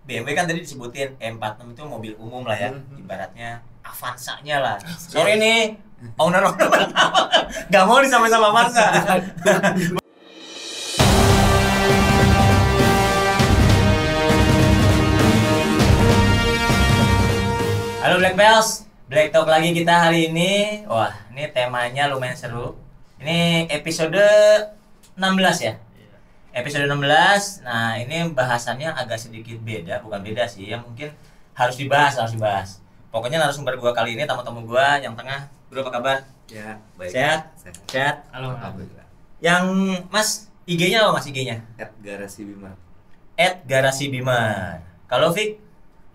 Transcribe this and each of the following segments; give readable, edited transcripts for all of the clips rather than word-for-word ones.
BMW kan tadi disebutin E46 itu mobil umum lah ya, ibaratnya Avanza-nya lah. Sorry nih, owner-owner pertama nggak mau disamain sama Avanza. Halo Black Bells, Black Talk lagi kita hari ini. Wah, ini temanya lumayan seru. Ini episode 16 ya? Episode 16. Nah, ini bahasannya agak sedikit beda, bukan beda sih, yang mungkin harus dibahas. Pokoknya narasumber gua kali ini tamu-tamu gua yang tengah. Bro, apa kabar? Ya, baik. Sehat? Halo, alhamdulillah. Yang Mas, IG-nya apa Mas IG-nya? @garasibimar. @garasibimar. Kalau Fik?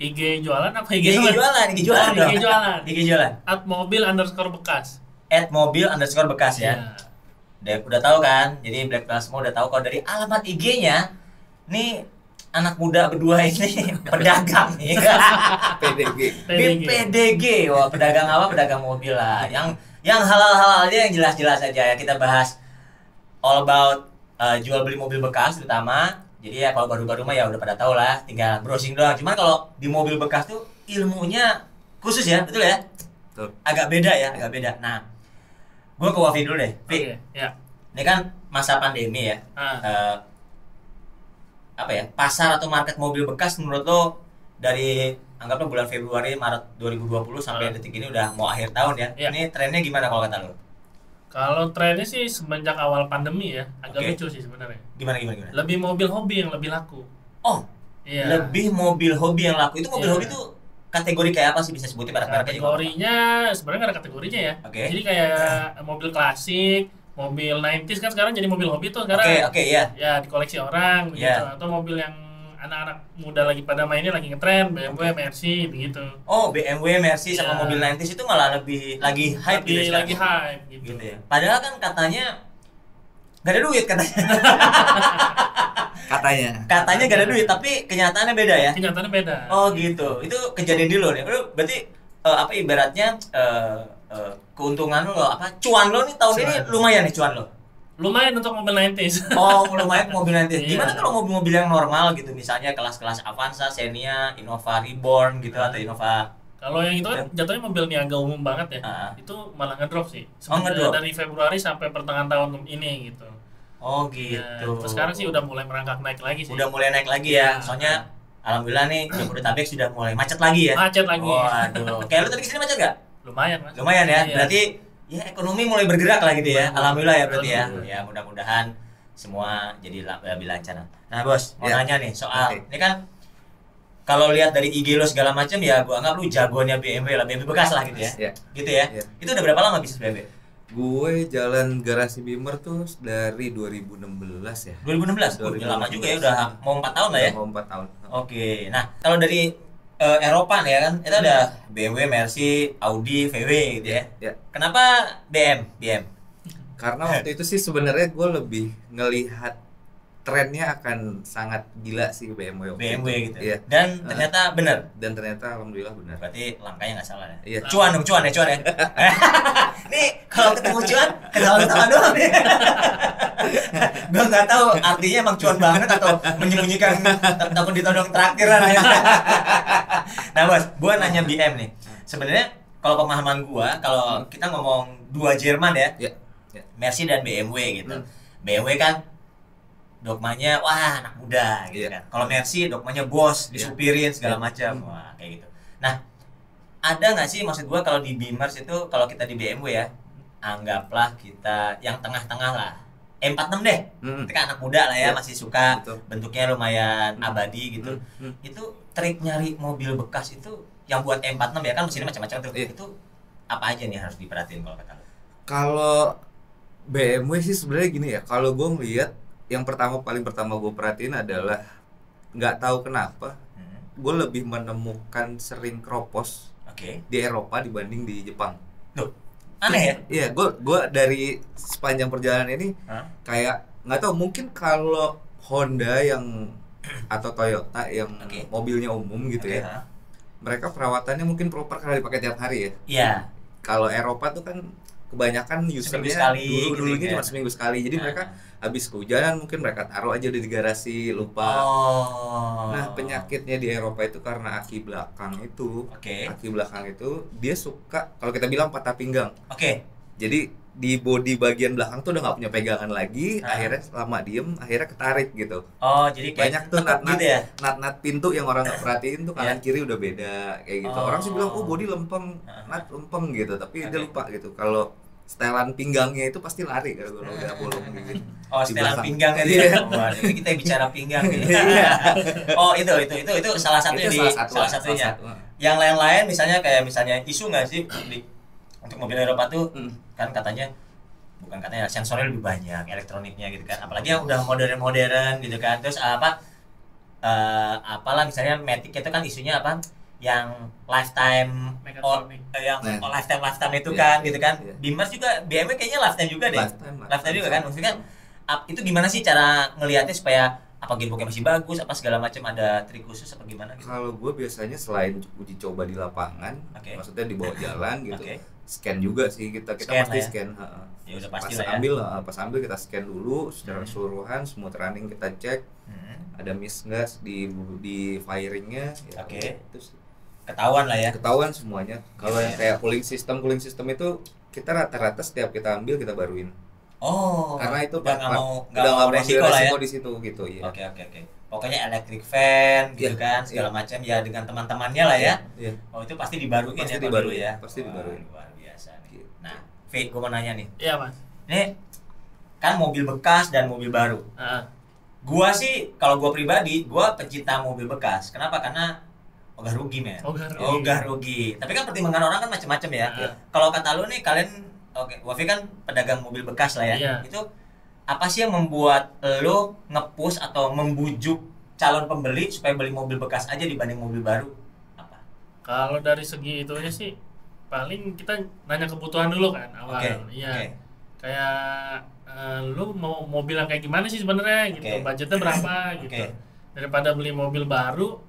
IG jualan apa IG jualan. IG jualan. IG jualan. @mobil_bekas. @mobil_bekas ya. Udah tahu kan? Jadi Black Bells semua udah tahu kalau dari alamat IG-nya nih anak muda berdua ini pedagang nih. PDG. Di PDG. Wah, pedagang apa? Pedagang mobil lah. Yang halal-halal aja, yang jelas-jelas aja ya. Kita bahas all about jual beli mobil bekas terutama. Jadi ya kalau baru-baru mah ya udah pada tahu lah, tinggal browsing doang. Cuman kalau di mobil bekas tuh ilmunya khusus ya, betul ya? Betul. Agak beda ya, agak beda. Nah, gue ke Wafi dulu deh. Fik, Ya. ini kan masa pandemi ya. Pasar atau market mobil bekas menurut lo dari anggaplah bulan Februari, Maret 2020 sampai detik ini udah mau akhir tahun ya. Ya. Ini trennya gimana kalau kata lo? Kalau trennya sih semenjak awal pandemi ya, agak Oke. lucu sih sebenarnya. Gimana? Lebih mobil hobi yang lebih laku. Oh, Iya. lebih mobil hobi yang laku. Itu mobil Iya. hobi tuh kategori kayak apa sih, bisa sebutin merek-mereknya juga? Kategorinya sebenarnya nggak ada kategorinya ya. Oke. Jadi kayak mobil klasik, mobil 90s kan sekarang jadi mobil hobi tuh sekarang. Oke, ya. Ya dikoleksi orang begitu. Iya. Atau mobil yang anak-anak muda lagi pada mainnya lagi ngetren, BMW, Mercy begitu. Oh, BMW, Mercy sama Iya. mobil 90s itu malah lagi hype gitu ya sekarang? Lagi hype gitu. Gitu ya. Padahal kan katanya gak ada duit katanya. Katanya gak ada duit, tapi kenyataannya beda ya. Kenyataannya beda. Oh gitu. Itu kejadian di lo nih. Lu berarti ibaratnya keuntungan lo cuan lo nih tahun ini lumayan nih cuan lo. Lumayan untuk mobil 90s. Oh, lumayan mobil nanti. Iya. Gimana kalau mobil-mobil yang normal gitu, misalnya kelas-kelas Avanza, Xenia, Innova Reborn gitu atau Innova? Kalau yang itu kan jatuhnya mobil niaga umum banget ya. Itu malah ngedrop sih. Ngedrop? Dari Februari sampai pertengahan tahun ini gitu. Oh gitu. Ya, terus sekarang sih udah mulai merangkak naik lagi sih. Udah mulai naik lagi ya. Iya. Soalnya alhamdulillah nih Jabodetabek sudah mulai macet lagi ya. Macet lagi. Waduh. Kayak lu tadi kesini macet gak? Lumayan, Mas. Lumayan ya. Iya. Berarti ya ekonomi mulai bergerak lah gitu ya. Alhamdulillah ya berarti ya. Alhamdulillah. Ya mudah-mudahan semua jadi lebih lancar. Nah bos, mau Ya. nanya nih soal Oke. ini kan kalau lihat dari IG lo segala macam ya gua anggap lu jagoannya BMW lah, BMW bekas lah gitu ya. Ya. Gitu ya. Ya. Itu udah berapa lama bisnis BMW? Gue jalan Garasi Bimar tuh dari 2016 ya. 2016. Udah lama juga ya, udah mau 4 tahun lah ya. Mau 4 tahun. Oke. Nah, kalau dari Eropa nih ya kan, itu ada BMW, Mercy, Audi, VW gitu ya. Ya. Kenapa BM? Karena waktu itu sih sebenarnya gue lebih ngelihat trennya akan sangat gila sih BMW waktu BMW itu. gitu. Iya. Dan ternyata bener. Dan ternyata alhamdulillah benar. Berarti langkahnya nggak salah ya. Iya. Cuan ya. Nih kalau ketemu cuan, ketawa-ketawa doang nih. Gue nggak tahu artinya emang cuan banget atau menyembunyikan takut ditodong traktiran ya. Nah bos, gue nanya BM nih. Sebenarnya kalau pemahaman gue, kalau kita ngomong dua Jerman ya, Ya. Ya. Mercy dan BMW gitu. BMW kan dogmanya wah anak muda gitu Iya. kan. Kalau Mercy dogmanya bos, disupirin segala Iya. macam. Wah, kayak gitu. Nah, ada nggak sih maksud gua kalau di Beamers itu kalau kita di BMW ya, anggaplah kita yang tengah-tengah lah. E46 deh. Kita kan anak muda lah ya, Iya. masih suka Betul. bentuknya lumayan abadi gitu. Hmm. Itu trik nyari mobil bekas itu yang buat E46 ya kan mesinnya macam-macam tuh. Iya. Itu apa aja nih harus diperhatiin kalau kata lu? Kalau BMW sih sebenarnya gini ya, kalau gue ngeliat yang paling pertama gue perhatiin adalah nggak tahu kenapa gue lebih menemukan sering kropos Oke. di Eropa dibanding di Jepang. Loh, aneh ya? Iya, gue dari sepanjang perjalanan ini Hah? kayak nggak tahu, mungkin kalau Honda yang atau Toyota yang Oke. mobilnya umum gitu Oke, ya, mereka perawatannya mungkin proper karena dipakai tiap hari ya. Iya. Kalau Eropa tuh kan kebanyakan Seminggu usernya sekali gitu dulunya kan. cuma seminggu sekali. Jadi mereka habis kehujanan mungkin mereka taruh aja di garasi, lupa. Oh. Nah, penyakitnya di Eropa itu karena aki belakang itu. Oke. Aki belakang itu dia suka, kalau kita bilang patah pinggang. Oke. Jadi di body bagian belakang tuh udah nggak punya pegangan lagi, akhirnya lama diem, akhirnya ketarik gitu. Oh, jadi kayak Banyak tuh tekuk nat-nat gitu ya. nat-nat pintu yang orang nggak perhatiin tuh kanan kiri udah beda kayak gitu. Orang sih bilang oh body lempeng, nat lempeng gitu, tapi dia lupa gitu. Kalau setelan pinggangnya itu pasti lari kalau udah bolong gitu. Oh, Di setelan belakang. pinggang gitu Iya. ya. Wah, ini kita bicara pinggang gitu. Oh, itu salah satunya Itu salah satunya. Yang lain-lain misalnya isu nggak sih untuk mobil Eropa tuh kan katanya bukan katanya sensornya lebih banyak elektroniknya gitu kan, apalagi yang udah modern gitu kan. Terus apalah misalnya Matic itu kan isunya apa yang lifetime lifetime itu kan gitu kan. Beamers juga BMW kayaknya lifetime juga deh, lifetime juga kan. Maksudnya itu gimana sih cara ngelihatnya supaya apa gearboxnya masih bagus, apa segala macam, ada trik khusus apa gimana gitu? Kalau gue biasanya selain uji coba di lapangan, maksudnya di bawah jalan gitu, scan juga sih kita Scan pasti ya. scan. Ya udah pasti Pas lah ya. pas ambil kita scan dulu secara keseluruhan, smooth running kita cek, ada miss nggak di firingnya, ya, itu sih. Ketahuan lah ya. Ketahuan semuanya. Kalau yang kayak cooling system itu kita rata-rata setiap kita ambil kita baruin. Oh, Karena itu udah nggak mau mau resiko lah ya. di situ gitu ya. Oke. Pokoknya electric fan gitu kan, segala macam ya dengan teman-temannya lah ya. Iya. Oh, itu pasti dibaruin Pasti ya dibaruin, dulu ya. pasti dibaruin. Luar biasa nih. Nah, V, gue mau nanya nih. Iya, Mas. Ini kan mobil bekas dan mobil baru. Heeh. Gua sih kalau gua pribadi, gua pecinta mobil bekas. Kenapa? Karena ogah rugi, men. Ogah rugi. Tapi kan pertimbangan orang kan macam-macam ya. Kalau kata lu nih, kalian Wafi kan pedagang mobil bekas lah ya. Iya. Itu apa sih yang membuat lo nge-push atau membujuk calon pembeli supaya beli mobil bekas aja dibanding mobil baru? Apa? Kalau dari segi itunya sih paling kita nanya kebutuhan dulu kan awal. Iya. Kayak lu mau mobil yang kayak gimana sih sebenarnya gitu. Budgetnya berapa gitu. Daripada beli mobil baru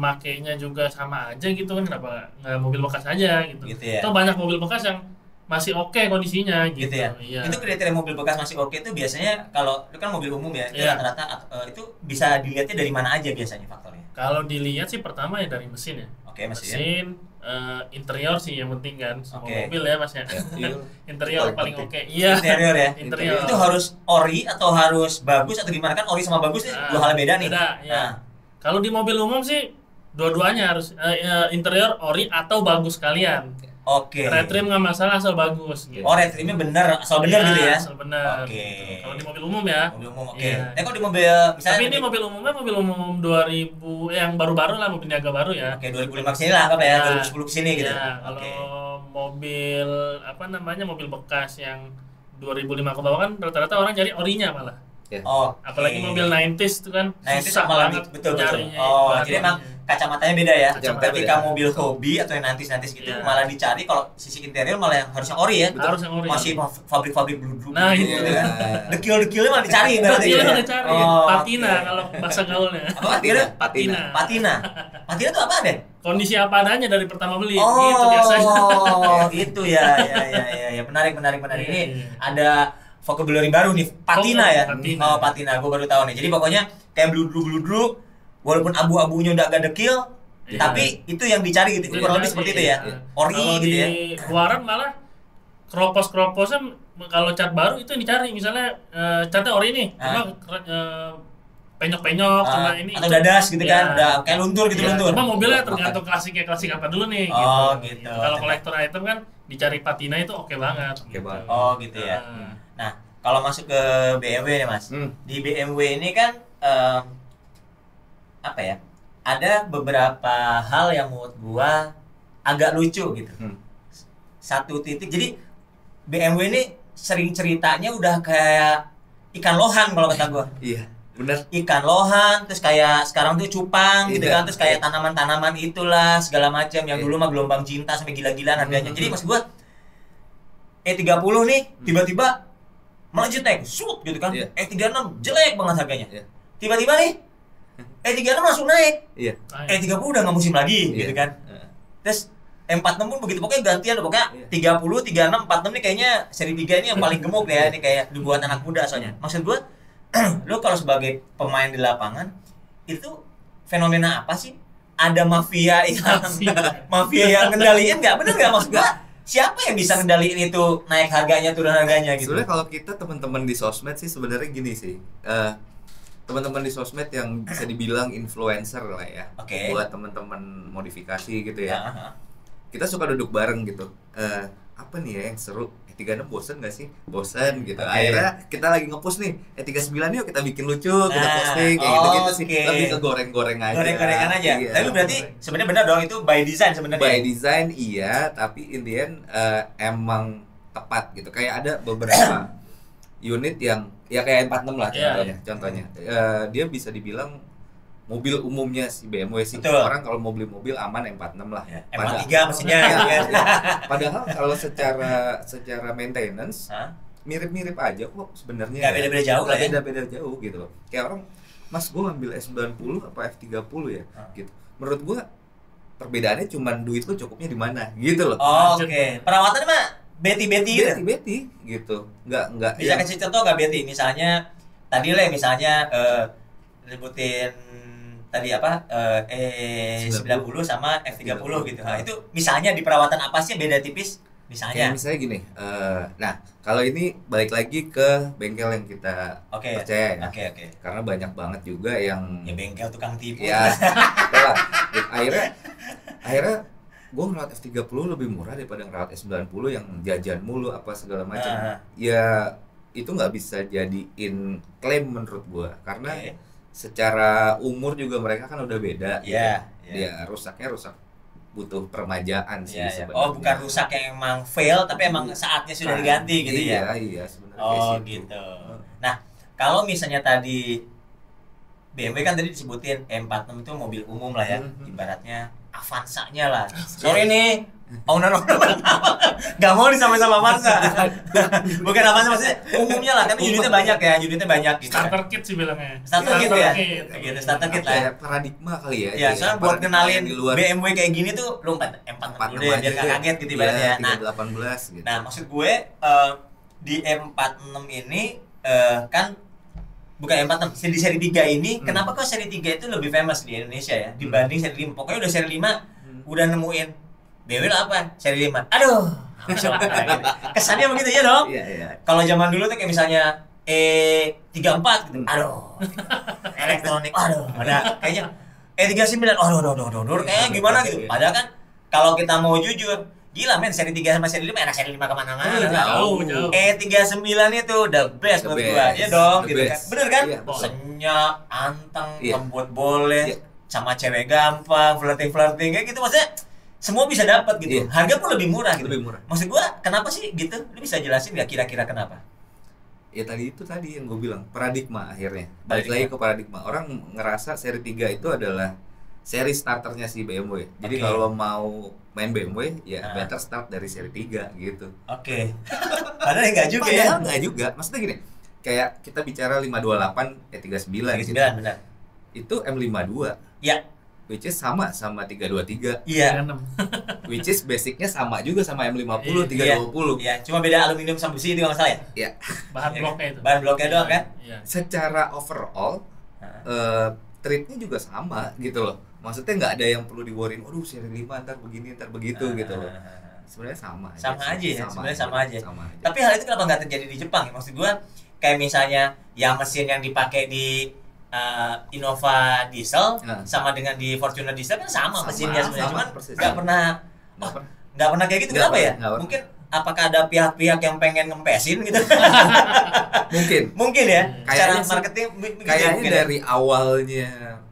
makainya juga sama aja gitu kan, kenapa nggak mobil bekas aja gitu. Ya? Tuh banyak mobil bekas yang masih oke kondisinya gitu ya. Iya. Itu kriteria mobil bekas masih oke itu biasanya kalau itu kan mobil umum ya, itu rata-rata itu bisa dilihatnya dari mana aja biasanya faktornya? Kalau dilihat sih pertama ya dari mesin ya. Mesin. Interior sih yang penting kan, semua mobil ya Mas ya. Interior paling oke. Iya. Interior ya. Interior. Itu harus ori atau harus bagus atau gimana, kan ori sama bagus itu dua hal beda nih. Beda, ya. Kalau di mobil umum sih dua-duanya harus interior ori atau bagus sekalian. Retrim nggak masalah asal bagus gitu. Oh, retrimnya bener, asal bener gitu ya? Asal bener. Gitu. Kalau di mobil umum ya. Mobil umum Iya. Kalau di mobil misalnya tapi ini mobil umumnya mobil umum 2000 yang baru-baru lah, mobil niaga baru ya. 2005 kesini lah apa ya, 2010 kesini gitu. Ya, kalau mobil apa namanya mobil bekas yang 2005 ke bawah kan rata-rata orang cari orinya malah. Apalagi mobil 90s itu kan susah banget betul. nyarinya. Jadi emang kacamatanya beda ya. Ketika beda. mobil hobi atau yang nantis gitu malah dicari, kalau sisi interior malah yang harusnya ori ya. Harus yang ori. Masih pabrik-pabrik bludruk gitu kan. Dekil-dekilnya malah dicari berarti. Dekilnya dicari. Patina kalau bahasa gaulnya. Apa Patina? Patina itu apa deh? Kondisi apa adanya dari pertama beli gitu biasanya. Gitu ya. Menarik. Ini ada vocabulary baru nih, patina ya. Patina, gue baru tahu nih. Jadi pokoknya kayak bludruk, walaupun abu-abunya udah agak dekil, tapi itu yang dicari gitu. Kurang lebih seperti itu ya. Ori gitu ya. Di luaran malah kropos-kroposnya kalau cat baru itu yang dicari. Misalnya catnya ori nih, cuma penyok-penyok cuma ini atau dadas gitu kan, udah kayak luntur gitu. Cuma mobilnya tergantung klasik apa dulu nih gitu. Kalau kolektor item kan dicari patina itu oke banget. Gitu ya. Nah, kalau masuk ke BMW nih Mas. Di BMW ini kan apa ya? Ada beberapa hal yang menurut gua agak lucu gitu. Satu titik. Jadi BMW ini sering ceritanya udah kayak ikan lohan kalau kata gua. Iya, benar. Ikan lohan, terus kayak sekarang tuh cupang gitu kan, terus kayak tanaman-tanaman itulah segala macam yang dulu mah gelombang cinta sampai gila-gilaan harganya. Jadi maksud gua E30 nih tiba-tiba melejit naik, shoot gitu kan. E36 jelek banget harganya. Tiba-tiba nih E36 langsung naik. E30 udah nggak musim lagi gitu kan. Terus M46 pun begitu, pokoknya gantian loh, pokoknya 30, 36, 46 nih kayaknya seri 3 ini yang paling gemuk deh, ini kayak dibuat anak muda soalnya. Maksud gua, lo kalau sebagai pemain di lapangan itu fenomena apa sih? Ada mafia yang ngendaliin nggak? Bener nggak maksud gua? Siapa yang bisa ngendaliin itu naik harganya turun harganya gitu? Sebenarnya kalau kita teman-teman di sosmed sih sebenarnya gini sih. Teman-teman di sosmed yang bisa dibilang influencer lah ya. Buat teman-teman modifikasi gitu ya. Kita suka duduk bareng gitu. Apa nih ya yang seru? 36 bosen gak sih? Bosen gitu. Akhirnya kita lagi nge-post nih 39 yuk kita bikin lucu, kita posting kayak gitu-gitu sih. Lebih ke goreng-goreng aja. Goreng-gorengan aja. Iya. Tapi berarti sebenarnya benar dong itu by design sebenarnya. By design iya, tapi in the end emang tepat gitu. Kayak ada beberapa unit yang ya kayak 46 lah contohnya. Dia bisa dibilang mobil umumnya si BMW sih. Betul. Orang kalau mau beli mobil aman M46 lah. Ya, M43 mesinnya gitu ya. Padahal kalau secara maintenance mirip-mirip aja kok sebenarnya. Enggak beda-beda jauh lah ya. Beda-beda jauh gitu loh. Kayak orang, "Mas, gua ngambil S90 apa F30 ya?" gitu. Menurut gua perbedaannya cuma duit lu cukupnya di mana gitu loh. Oke. Perawatannya mah beti-beti gitu. Beti gitu. Enggak. Bisa kasih contoh enggak beti? Misalnya tadi misalnya nyebutin tadi apa E90 sama F30 gitu. Nah, itu misalnya di perawatan apa sih beda tipis misalnya? Kayak misalnya gini. Nah, kalau ini balik lagi ke bengkel yang kita percaya ya. Oke. Karena banyak banget juga yang bengkel tukang tipu. Ya. Akhirnya gue ngerawat F30 lebih murah daripada ngerawat S90 yang jajan mulu apa segala macam. Ya itu nggak bisa jadiin klaim menurut gue karena secara umur juga mereka kan udah beda. Dia rusaknya butuh permajaan sih sebenarnya. Oh, bukan rusak yang emang fail tapi emang saatnya sudah diganti gitu ya. Iya sebenarnya. Oh gitu. Nah, kalau misalnya tadi BMW kan tadi disebutin M46 itu mobil umum lah ya, ibaratnya Avanza-nya lah. Sorry nih, owner nggak mau disamain sama Avanza. Bukan Avanza maksudnya umumnya lah, kan unitnya banyak gitu. Starter kit sih bilangnya. Starter kit ya? Gitu, starter kit lah. Kayak paradigma kali ya. Ya, soalnya buat kenalin BMW kayak gini tuh lu M46 dulu deh, biar nggak kaget gitu ibaratnya. Nah, 318 gitu. Nah, maksud gue di M46 ini kan bukan M46, di seri 3 ini kenapa kok seri 3 itu lebih famous di Indonesia ya dibanding seri 5. Pokoknya udah seri 5 udah nemuin BMW lah apa? Seri 5. Aduh. Kesannya begitu ya dong? Iya. Kalau zaman dulu tuh kayak misalnya E34 gitu. Aduh. Elektronik. Aduh, ada kayaknya E39. Aduh, kayak gimana gitu. Padahal kan kalau kita mau jujur, gila men, seri 3 sama seri 5 enak seri 5 kemana-mana. Jauh. E39 itu the best menurut gua. Iya dong, gitu kan. Bener kan? Iya, Senyap, anteng, lembut boleh, sama cewek gampang, flirting kayak gitu maksudnya. Semua bisa dapat gitu. Harga pun lebih murah gitu. Lebih murah. Maksud gua kenapa sih gitu? Lu bisa jelasin nggak kira-kira kenapa? Ya tadi yang gue bilang, paradigma akhirnya. Balik lagi ke paradigma. Orang ngerasa seri 3 itu adalah seri starternya si BMW. Jadi kalau mau main BMW ya better start dari seri 3 gitu. Padahal enggak juga ya. Enggak juga. Maksudnya gini, kayak kita bicara 528 E39 gitu. Benar. Itu M52. Ya. Which is sama 323. Iya. Which is basicnya sama juga sama M50 320. Iya, cuma beda aluminium sama besi itu nggak masalah ya? Iya. Bahan bloknya itu. Bahan bloknya doang kan? Iya. Secara overall treatnya juga sama gitu loh. Maksudnya nggak ada yang perlu di-worryin, aduh seri 5 ntar begini ntar begitu gitu loh. Sebenarnya sama aja. Tapi hal itu kenapa nggak terjadi di Jepang ya? Maksud gua kayak misalnya yang mesin yang dipakai di Innova diesel sama dengan di Fortuner diesel kan sama mesinnya sebenarnya, cuman nggak pernah kayak gitu. Kenapa ya? Mungkin apakah ada pihak-pihak yang pengen ngempesin gitu? Mungkin ya. Secara marketing kayaknya dari awalnya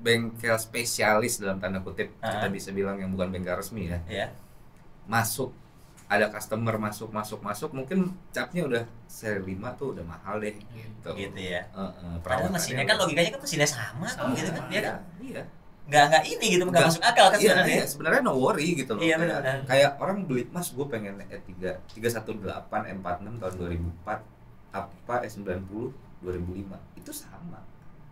bengkel spesialis dalam tanda kutip kita bisa bilang yang bukan bengkel resmi ya. Masuk ada customer masuk mungkin capnya udah seri 5 tuh udah mahal deh gitu ya. Padahal mesinnya kan logikanya kan mesinnya sama gitu kan dia kan. Iya. Nggak ini gitu, nggak masuk akal kan sebenarnya. Iya, sebenarnya no worry gitu loh. Iya, benar. Kayak orang beli, "Mas, gue pengen E3 318 M46 tahun 2004 apa S90 2005." Itu sama.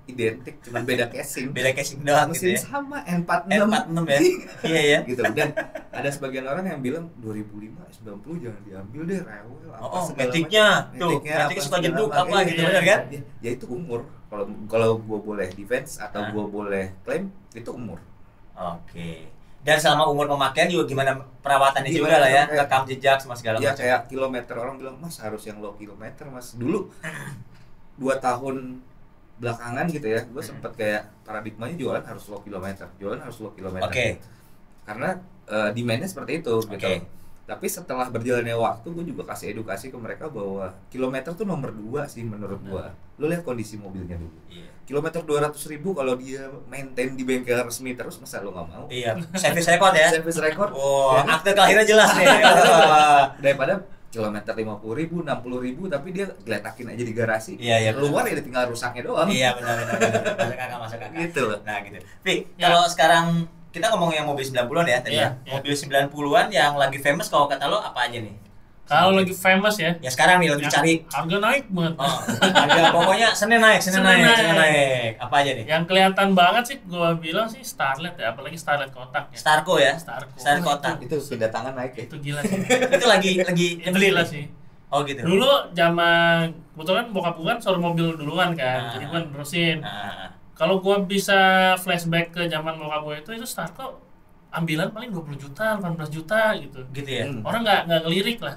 Identik, cuma beda casing. Beda casing doang mesin gitu ya. sama N46 ya. Iya ya. Gitu. Dan Ada sebagian orang yang bilang 2005 90 jangan diambil deh, rewel Matic-nya tuh, Matic suka jeduk apa gitu, benar kan? Ya itu umur. Kalau gue boleh defense atau gue boleh klaim, itu umur. Oke. Dan selama umur pemakaian juga gimana perawatannya juga lah ya, rekam jejak sama segala macam. Ya kayak kilometer, orang bilang mas harus yang low kilometer mas. Dulu 2 tahun belakangan gitu ya, gue sempet kayak paradigmanya jualan harus low kilometer. Oke. Karena demandnya seperti itu gitu. Tapi setelah berjalannya waktu, gue juga kasih edukasi ke mereka bahwa kilometer tuh nomor 2 sih menurut gue. Lo lihat kondisi mobilnya dulu. Kilometer 200.000 kalau dia maintain di bengkel resmi terus, masa lo nggak mau? Iya. Service record ya. Service record. Oh, akte kelahiran jelas nih. Daripada kilometer 50.000, 60.000 tapi dia geletakin aja di garasi. Iya. Keluar ya tinggal rusaknya doang. Iya benar. Masuk kakak. Gitu loh. Nah gitu. Pi, kalau sekarang kita ngomong yang mobil 90-an ya tadi ya. Mobil 90-an yang lagi famous kalau kata lo apa aja nih? Kalau lagi famous ya. Ya sekarang nih lagi dicari. Harga naik banget. Harga pokoknya Senin naik. Apa aja nih? Yang kelihatan banget sih gua bilang sih Starlet ya, apalagi Starlet kotak ya. Starco ya? Starlet kotak. Itu kedatangan naik ya. Itu gila sih. Itu lagi gila sih. Oh gitu. Dulu zaman kebetulan bokap gua kan suruh mobil duluan kan. Jadi gua nerusin. Kalau gua bisa flashback ke zaman bokap gua itu Starco ambilan paling 20 juta, 18 juta gitu. Gitu ya. Orang nggak ngelirik lah.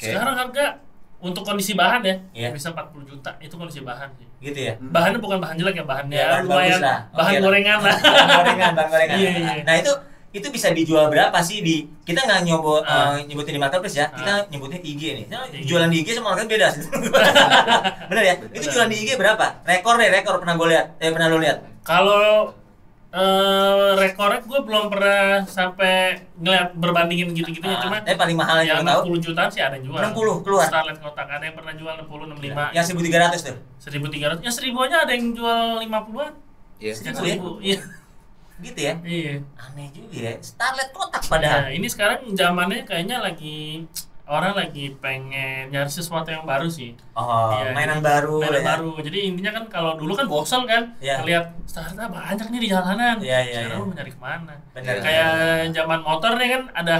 Sekarang harga untuk kondisi bahan ya bisa 40 juta, itu kondisi bahan sih. Gitu ya. Bahannya bukan bahan jelek ya, bahannya ya, lumayan bahan gorengan lah. Bahan gorengan. Iya. Nah, itu bisa dijual berapa sih di kita nggak nyebutin di marketplace ya. Kita nyebutnya IG nih. Nah, jualan di IG sama orang beda sih. Bener ya? Itu jualan di IG berapa? Rekor pernah gue lihat. Pernah lo lihat? Kalau rekornya gue belum pernah sampai ngeliat berbandingin gitu-gitunya, cuma paling mahal yang 60 jutaan sih ada yang jual. 60 keluar. Starlet kotak ada yang pernah jual 60, 65. Yang 1.300 tuh. 1.300. Yang 1000-nya ada yang jual 50-an. Iya. 1.000. Iya. Gitu ya? Iya. Aneh juga ya. Starlet kotak padahal. Nah, ini sekarang zamannya kayaknya orang lagi pengen nyari sesuatu yang baru sih. Mainan baru. Jadi intinya kan kalau dulu kan bosan kan ngeliat startup banyak nih di jalanan. Sekarang lu mau nyari kemana? Kayak zaman motor nih kan ada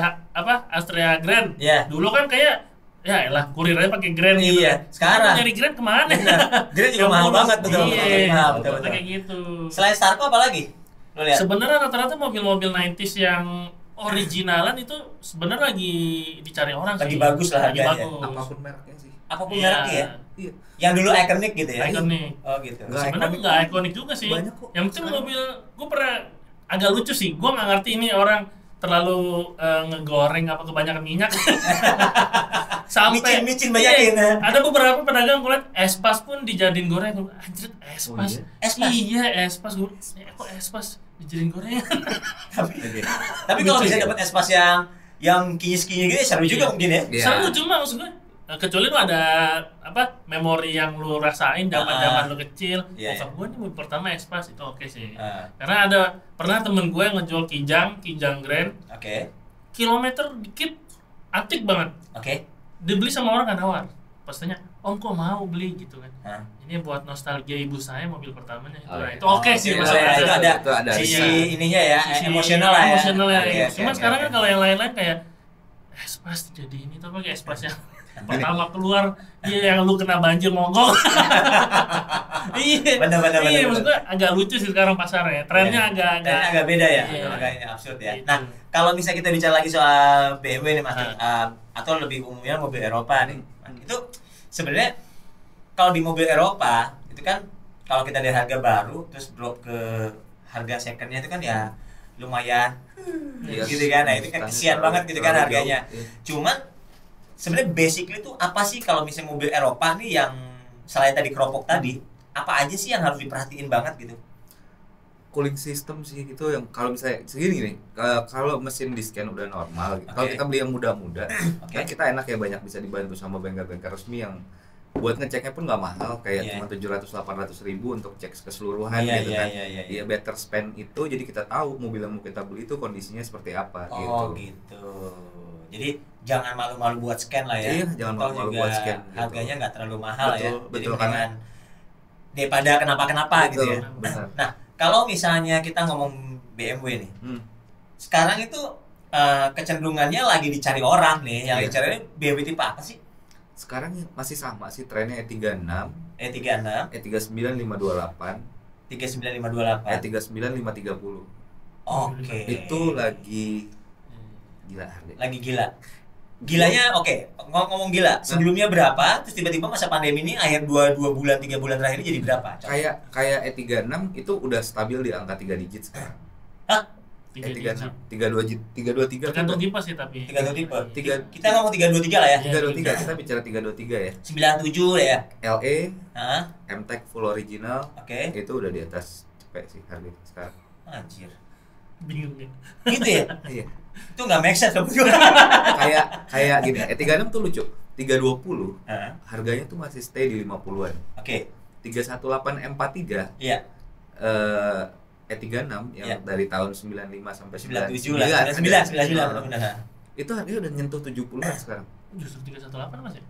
Astrea Grand. Dulu kan kayak ya elah kurir aja pakai Grand gitu. Sekarang nyari Grand kemana? Grand juga mahal banget betul. Betul kayak gitu. Selain Starco apa lagi? Lo lihat. Sebenarnya rata-rata mobil-mobil 90s yang originalan itu sebenarnya lagi dicari orang lagi sih. bagus lah harganya. Apapun mereknya sih. Apapun mereknya ya. Iya. Yang dulu ikonik gitu ya. Ikonik. Oh gitu. Sebenarnya nggak ikonik juga sih. Banyak kok. Yang penting mobil gue pernah agak lucu sih. Gue nggak ngerti ini orang terlalu ngegoreng apa kebanyakan minyak. Sampai micin banyakin. Ada beberapa pedagang gue liat espas pun dijadiin goreng. Anjir espas. Iya espas gue. Kok espas dijadiin gorengan? Tapi kalau bisa dapat espas yang kinyis-kinyis gitu seru juga mungkin ya. Seru cuma maksud gue kecuali lu ada memori yang lu rasain zaman lu kecil. Bokap gue nih mobil pertama espas itu oke sih. Karena pernah temen gue yang ngejual Kijang Grand. Kilometer dikit antik banget. Dibeli sama orang kan nawar. Pastinya, om kok mau beli gitu kan. Ini buat nostalgia ibu saya mobil pertamanya itu oke sih maksudnya. Itu ada sisi ininya ya, emosional lah ya. Emosionalnya. Cuma sekarang kan kalau yang lain-lain kayak espas jadi ini tuh pakai espas yang pertama keluar yang lu kena banjir monggok. Benar. Iya, maksud gue agak lucu sih sekarang pasarnya. Trennya agak beda ya. Agak absurd ya. Nah, kalau misalnya kita bicara lagi soal BMW nih Mas, atau lebih umumnya mobil Eropa nih. Itu sebenarnya kalau di mobil Eropa itu kan kalau kita dari harga baru terus drop ke harga secondnya itu kan ya lumayan gitu kan. Nah, itu kan kesian banget gitu kan harganya. Cuman sebenarnya basically itu apa sih kalau misalnya mobil Eropa nih yang selain tadi keropok tadi, apa aja sih yang harus diperhatiin banget gitu? Cooling system sih itu yang kalau misalnya segini nih, kalau mesin di scan udah normal gitu. Kalau kita beli yang muda-muda, kan kita enak ya banyak bisa dibantu sama bengkel-bengkel resmi yang buat ngeceknya pun nggak mahal kayak cuma 700-800 ribu untuk cek keseluruhan gitu kan. Iya better spend itu jadi kita tahu mobil yang mau kita beli itu kondisinya seperti apa gitu. Jadi jangan malu-malu buat scan lah ya. Iya, jangan malu-malu buat scan. Harganya nggak terlalu mahal ya. Betul kan. Daripada kenapa-kenapa gitu ya. Benar. Nah, kalau misalnya kita ngomong BMW nih. Sekarang itu kecenderungannya lagi dicari orang nih, yang dicari BMW tipe apa sih? Sekarang masih sama sih trennya E36, E36, E39 528, 39528, E39 530. Oke. Itu lagi gila harga. Lagi gila. Gilanya ngomong gila. Sebelumnya berapa? Terus tiba-tiba masa pandemi ini akhir 2 bulan 3 bulan terakhir ini jadi berapa? Kayak E36 itu udah stabil di angka 3 digit sekarang. Hah? 326, 323 tergantung tipe sih tapi. Tergantung tipe. Kita ngomong 323 lah ya. 323 kita bicara 323 ya. 97 ya. LE, Hah? M-Tech full original. Oke. Itu udah di atas cepet sih harganya sekarang. Anjir. Bingung ya. Gitu ya? Iya. Itu nggak make sense berdua. kayak gini, E36 tuh lucu. 320 harganya tuh masih stay di 50-an. Oke. 318 M43 Iya. E36 yang dari tahun 95 sampai 97 lah. 99 benar. Itu harganya udah nyentuh 70-an sekarang. Justru 318 Mas ya?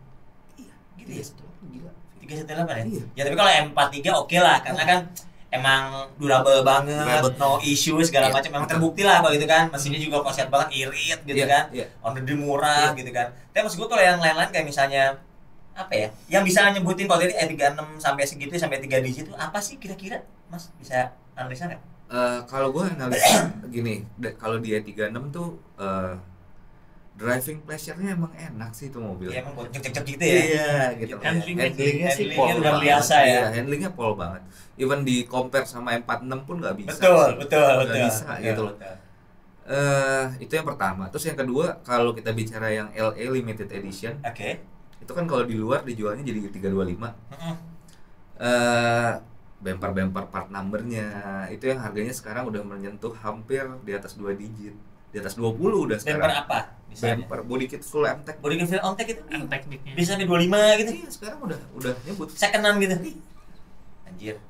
Iya, Gitu ya. Gila. 318 ya? Iya. Ya tapi kalau M43 oke lah, karena kan emang durable banget, no issue segala macam. Emang terbukti lah kalau gitu kan. Mesinnya juga kok sehat banget, irit gitu kan. On the murah gitu kan. Tapi maksud gue kalau yang lain-lain kayak misalnya apa ya? Yang bisa nyebutin kalau dari E36 sampai segitu sampai 3 digit itu apa sih kira-kira? Mas bisa analisa nggak? Kalau gue analisa gini, kalau di E36 tuh driving pleasure-nya emang enak sih itu mobil. Iya, emang buat cek-cek gitu ya. Iya, gitu. Handlingnya sih handlingnya pol luar banget. biasa ya. Iya, handlingnya pol banget. Even di compare sama M46 pun nggak bisa. Betul. Nggak bisa gitu loh. Itu yang pertama. Terus yang kedua, kalau kita bicara yang LE limited edition, itu kan kalau di luar dijualnya jadi 325. Bumper part numbernya itu yang harganya sekarang udah menyentuh hampir di atas 2 digit, di atas 20 udah sekarang. Bumper apa? Misalnya? Bumper body kit full M-Tech. Body kit full M-Tech itu M-Techniknya. bisa sampai 25 gitu. Iya, sekarang udah nyebut. Secondan gitu. Anjir.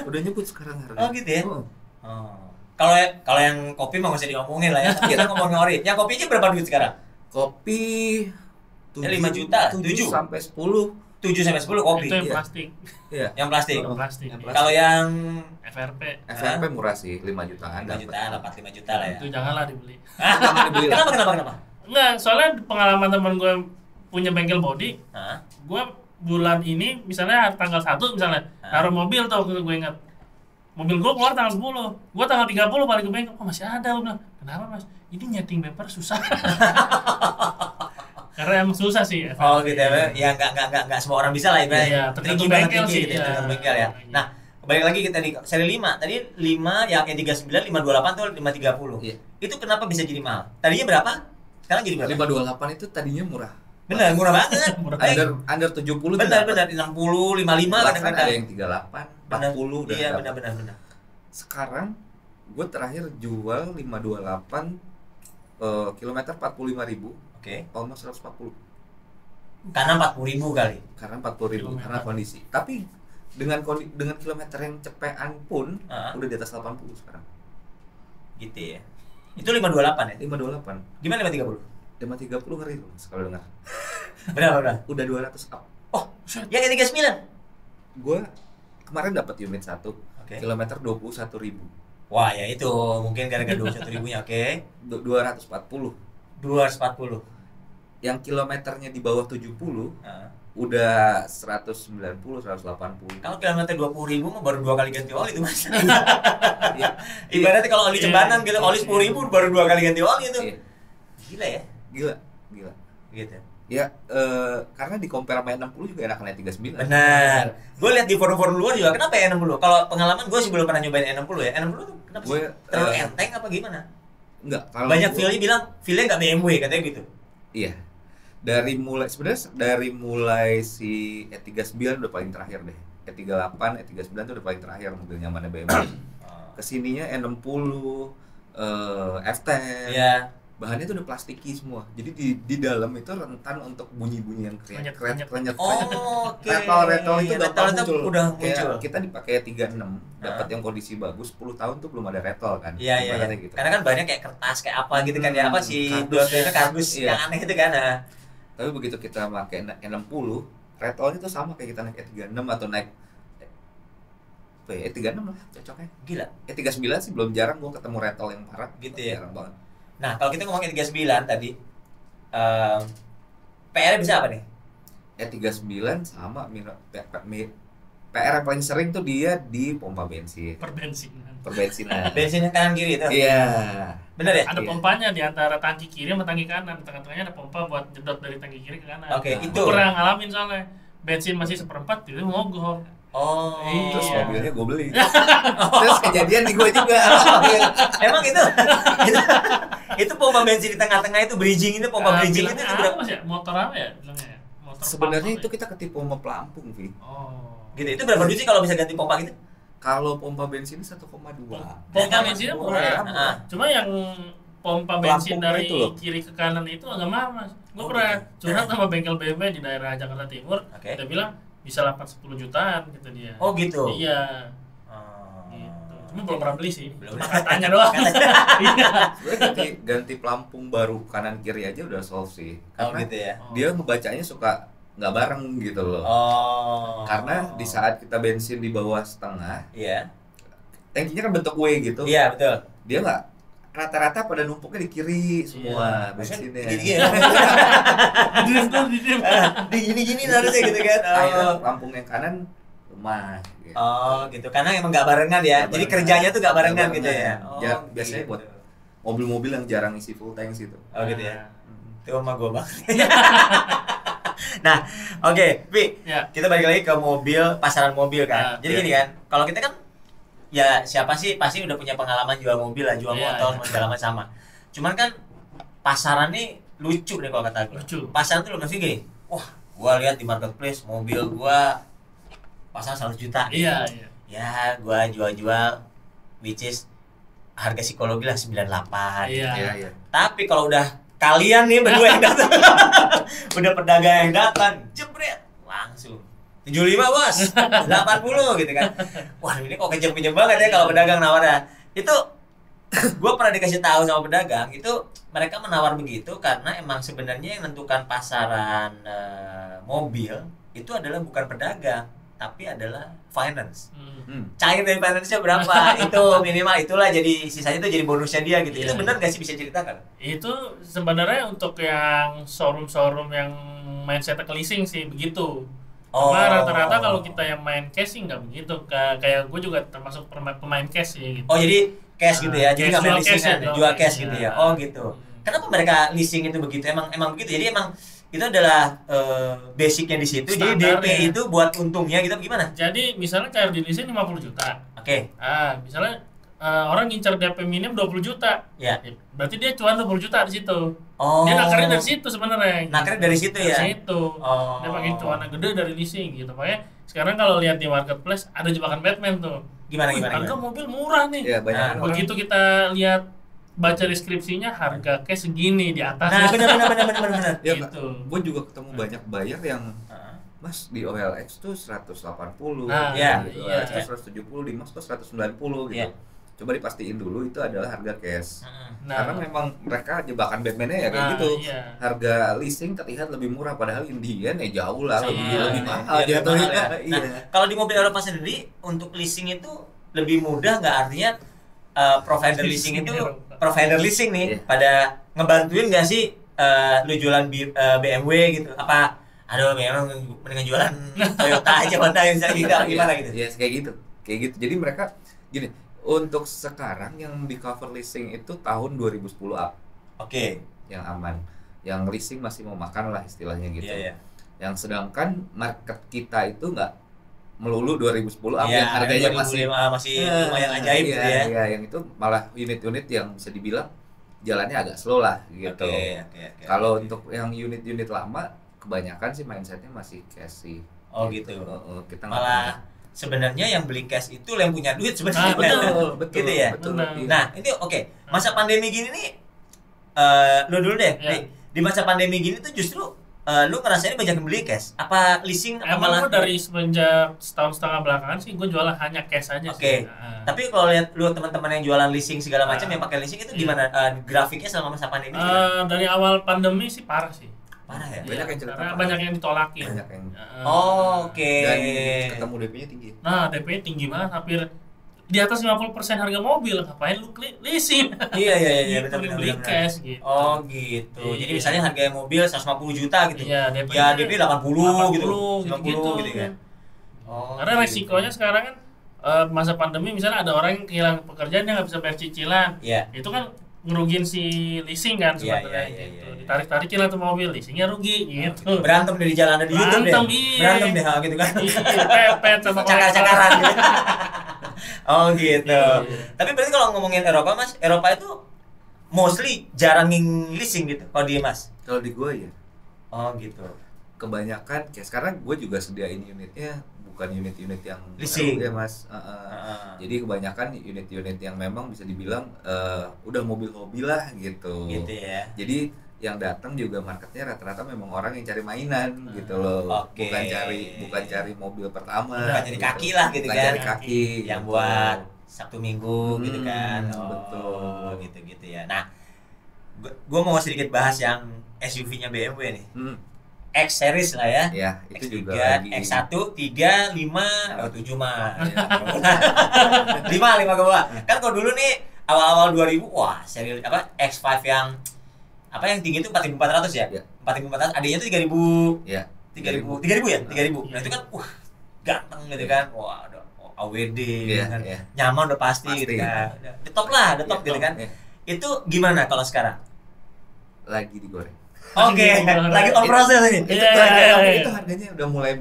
Udah nyebut sekarang harga. Oh gitu ya. Kalau yang kopi mah nggak usah diomongin lah ya. Kita ngomongin ori. Yang kopinya berapa duit sekarang? Kopi 5 juta, 7 7 sampai 10. 7 sampai 10 kopi. Itu yang plastik. Iya. Yang plastik. Plastik. Kalau yang FRP murah sih, 5 jutaan. 5 jutaan, dapat 5 juta lah ya. itu janganlah dibeli. Kenapa? Enggak, soalnya pengalaman teman gue punya bengkel body. Hah? Gue bulan ini misalnya tanggal 1 misalnya naruh mobil tuh gue ingat. Mobil gue keluar tanggal 10. Gue tanggal 30 balik ke bengkel. Oh, masih ada. Gue bilang, "Kenapa, Mas? Ini nyeting bumper susah." Karena emang susah sih ya. Oh gitu ya. Ya enggak semua orang bisa lah ibaratnya. Iya, tergantung bengkel sih. Gitu, tergantung bengkel ya. Nah, balik lagi kita di seri 5. Tadi 5 yang E39, 528 tuh 530. Iya. Itu kenapa bisa jadi mahal? Tadinya berapa? Sekarang jadi berapa? 528 itu tadinya murah. Benar, murah banget. Under 70 benar 60, 55 kadang ada yang 38, 40 udah. Iya, benar. Sekarang gue terakhir jual 528 kilometer 45.000. Almost 140. Karena 40.000 kali. Karena 40.000 karena kondisi. Tapi dengan kilometer yang cepean pun udah di atas 80 sekarang. Gitu ya. Itu 528 ya? 528. Gimana 530? 530 ngeri tuh kalau dengar. Berapa? Udah 200 up. Oh, yang E39. Gua kemarin dapat unit 1. Kilometer 21.000. Wah, ya itu mungkin gara-gara 21.000-nya, 240. Yang kilometernya di bawah 70 udah 190, 180. Kalau kilometer 20.000 mah baru 2 kali ganti oli itu Mas. Ibaratnya kalau oli cebanan gitu, oli 10.000 baru 2 kali ganti oli itu. Gila ya? Gila. Gitu. Ya, karena di compare sama 60 juga enakan E39. Benar. Gue lihat di forum-forum luar juga, kenapa E60? Kalau pengalaman gue sih belum pernah nyobain E60 ya. E60 tuh kenapa sih? Terlalu enteng apa gimana? Enggak, kalau banyak feelnya bilang feelnya nggak BMW katanya gitu. Iya. Dari mulai si E39 udah paling terakhir deh. E38, E39 tuh udah paling terakhir mobil nyamannya BMW. Kesininya E60, F10. Iya. Bahannya tuh udah plastiki semua. Jadi di dalam itu rentan untuk bunyi-bunyi yang krenyet. Oh, oke. Retol itu udah muncul. Kayak kita dipakai 36, dapat yang kondisi bagus, 10 tahun tuh belum ada retol kan. Iya. Gitu. Karena kan banyak kayak kertas kayak apa gitu kan ya, apa sih kardus yang aneh itu kan. Tapi begitu kita pakai E60, retolnya tuh sama kayak kita naik E36 atau naik E36 lah cocoknya. Gila. E39 sih belum jarang gua ketemu retol yang parah gitu ya. Jarang banget. Nah, kalau kita ngomongin 39 tadi, PR bisa apa nih? Ya 39 sama PR yang paling sering tuh dia di pompa bensin. Perbensinan. Bensinnya kanan kiri itu. Iya. Bener ya? Ada pompanya di antara tangki kiri sama tangki kanan. Tengah-tengahnya ada pompa buat jedot dari tangki kiri ke kanan. Oke, itu. Gua pernah ngalamin soalnya. Bensin masih 1/4 itu mogok. Oh, Terus Iya. mobilnya gue beli. Terus kejadian di gue juga. Emang itu pompa bensin di tengah-tengah itu bridging itu pompa bridging itu bilangnya berapa? apa sih? Motor apa ya bilangnya? Motor Sebenarnya pump itu apa kita ketipu sama pelampung, Vi. ya? Oh. Gitu. Itu berapa duit sih kalau bisa ganti pompa gitu? Kalau pompa bensin 1,2. Pompa bensinnya murah. Nah, Cuma yang pompa bensin Pelampungnya dari itu loh. kiri ke kanan itu agak mahal, Mas. Gue Oh, pernah gitu. curhat sama bengkel BMW di daerah Jakarta Timur. Oke. Dia bilang bisa 8-10 jutaan gitu dia. Oh gitu. Iya. Oh. Gitu. Cuma belum pernah beli sih. Belum. Cuma katanya doang. Iya. Sebenarnya ganti pelampung baru kanan kiri aja udah solve sih. Oh Karena gitu ya. dia ngebacanya suka nggak bareng gitu loh. Oh. Karena di saat kita bensin di bawah setengah, Iya. tankinya kan bentuk W gitu. Iya, betul. Dia nggak rata-rata pada numpuknya di kiri semua bensinnya. Gini-gini. Di gini-gini harusnya gitu kan. Akhirnya Oh. pelampung yang kanan lemah. Gitu. Oh, gitu. Karena emang nggak barengan ya. Nggak Jadi barengan. kerjanya tuh nggak barengan Nggak gitu ya. barengan. Biasanya buat mobil-mobil yang jarang isi full tank gitu. Oh gitu ya. Itu sama gua banget. Nah, oke, Pi. Ya. Kita balik lagi ke mobil, pasaran mobil kan. Nah, Jadi iya. gini kan, kalau kita kan ya siapa sih pasti udah punya pengalaman jual mobil lah, jual Iya, motor, iya. segala macam sama. Cuman kan pasaran nih lucu deh kalau kata gue. Lucu. Pasaran tuh masih gini. Wah, gua lihat di marketplace mobil gua pasar 100 juta. Iya, iya. Ya, gua jual-jual which is harga psikologi lah 98. Iya. Iya, iya. Tapi kalau udah kalian nih berdua yang datang, udah pedagang yang datang, jebret langsung 75 bos, 80 gitu kan. Wah ini kok kejam-kejam banget ya kalau pedagang nawarnya. Itu gue pernah dikasih tahu sama pedagang itu mereka menawar begitu karena emang sebenarnya yang menentukan pasaran mobil itu adalah bukan pedagang tapi adalah finance. Cair dari finance-nya berapa itu minimal itulah jadi sisanya itu jadi bonusnya dia gitu. Itu Iya. benar gak sih bisa ceritakan? Itu sebenarnya untuk yang showroom-showroom yang mindset ke leasing sih begitu. Karena rata-rata kalau kita yang main cash sih nggak begitu. Kayak gue juga termasuk pemain cash sih gitu. Oh jadi cash gitu ya, jadi Cash, nggak main jual cash leasingan, ya, jual jual cash cash, gitu ya. ya. Oh gitu. Kenapa mereka leasing itu begitu? Emang begitu. Jadi emang itu adalah basicnya di situ. Jadi Standar DP ya. itu buat untungnya gitu gimana? Jadi misalnya cair di leasing 50 juta. Oke. Misalnya orang ngincar DP minim 20 juta. Ya. Berarti dia cuan 20 juta di situ. Oh. Dia nakarnya dari situ sebenarnya. Nakarnya dari situ ya? Dari situ. Oh. Dia pakai cuan gede dari leasing gitu. Makanya sekarang kalau lihat di marketplace ada jebakan Batman tuh. Gimana Wih, gimana? harga gimana? mobil murah nih. Iya, banyak Nah, orang. Begitu kita lihat baca deskripsinya harga cash segini di atas. Nah benar. Ya, Gitu. gue juga ketemu banyak buyer yang Heeh. Mas di OLX tuh 180, Nah, iya, gitu. iya. OLX tuh 170, di Max tuh 190 gitu. Iya. Coba dipastiin dulu itu adalah harga cash. Nah, Karena memang mereka jebakan Batman-nya ya kayak nah, gitu. iya. Harga leasing terlihat lebih murah padahal Indian ya jauh lah Iya, lebih iya, mahal iya, jatuhnya. mahal ya. Iya. Nah, kalau di mobil Eropa sendiri untuk leasing itu lebih mudah nggak artinya provider leasing itu provider leasing nih Iya. pada ngebantuin nggak sih lu jualan BMW gitu apa aduh memang mendingan jualan Toyota aja Honda yang bisa gimana gitu. Iya, kayak gitu. Kayak gitu. Jadi mereka gini, untuk sekarang yang di cover leasing itu tahun 2010 up Oke. yang aman. Yang leasing masih mau makan lah istilahnya gitu. Iya. Yang sedangkan market kita itu nggak melulu 2010 up Iya, yang harganya 2005 masih lumayan ajaib iya, gitu ya. Iya, yang itu malah unit-unit yang bisa dibilang jalannya agak slow lah gitu. Oke. Kalau untuk yang unit-unit lama kebanyakan sih mindsetnya masih cash sih. Oh gitu. Kita nggak Malah sebenarnya yang beli cash itu yang punya duit sebenarnya. betul, Gitu ya? betul. Benar. Iya. Nah, ini oke. Masa pandemi gini nih lu dulu deh. Ya. Nih, di masa pandemi gini tuh justru lu ngerasain banyak yang beli cash? Apa leasing apa Emang malah gue dari semenjak setahun setengah belakangan sih gue jualan hanya cash aja Oke. sih. Nah. Tapi kalau lihat lu teman-teman yang jualan leasing segala macam yang pakai leasing itu Iya. gimana grafiknya selama masa pandemi? Gimana? Dari awal pandemi sih parah sih. Parah ya? Banyak yang cerita Karena parah. banyak yang ditolakin. Banyak yang Oh, oke. dan ketemu DP-nya tinggi. Nah, DP tinggi banget, hampir di atas 50% harga mobil, ngapain lu leasing? Iya, Gitu, beli cash gitu. Oh gitu. Iya. Jadi misalnya harga mobil 150 juta gitu. Iya, Ya DP 80 gitu. 80 50 gitu kan. Oh. Karena resikonya sekarang kan masa pandemi misalnya ada orang yang kehilangan pekerjaan, dia nggak bisa bayar cicilan. Iya. Itu kan ngerugin si leasing kan Iya, sebenarnya iya, gitu. iya. Ditarik-tarikin lah tuh mobil, leasingnya rugi gitu. Berantem di jalan di YouTube deh. Berantem, iya. Berantem deh gitu kan. Pepet sama Cakar-cakaran gitu. Oh gitu. Iya. Tapi berarti kalau ngomongin Eropa Mas, Eropa itu mostly jarang leasing gitu kalau di Mas. Kalau di gue ya Oh gitu. kebanyakan kayak sekarang gue juga sediain unitnya bukan unit-unit yang Leasing. baru ya Mas. Jadi kebanyakan unit-unit yang memang bisa dibilang udah mobil hobi lah gitu. Gitu ya. Jadi yang datang juga marketnya rata-rata memang orang yang cari mainan gitu loh. Oke. Bukan cari mobil pertama. Bukan cari kaki lah gitu Bukan kan. cari kaki Yang gitu. buat Sabtu Minggu gitu kan. betul. Gitu ya. Nah, gua mau sedikit bahas yang SUV-nya BMW nih. X series lah ya. Ya, itu X3, juga lagi X1, 3, 5, 7 mah. ya. 5 ke bawah. Kan kalau dulu nih awal-awal 2000, wah, seri apa X5 yang apa yang tinggi itu 4400 ya? Ya. 4400, adanya tuh 3000. Ya. 3000 ya? 3000. Iya. Nah, itu kan ganteng gitu kan. Wah, ada AWD Iya, kan. iya. Nyaman udah pasti gitu kan. The top lah, the top gitu kan. Iya. Itu gimana kalau sekarang? Lagi digoreng. Oke, lagi on proses ini. Itu, Iya. itu harganya udah mulai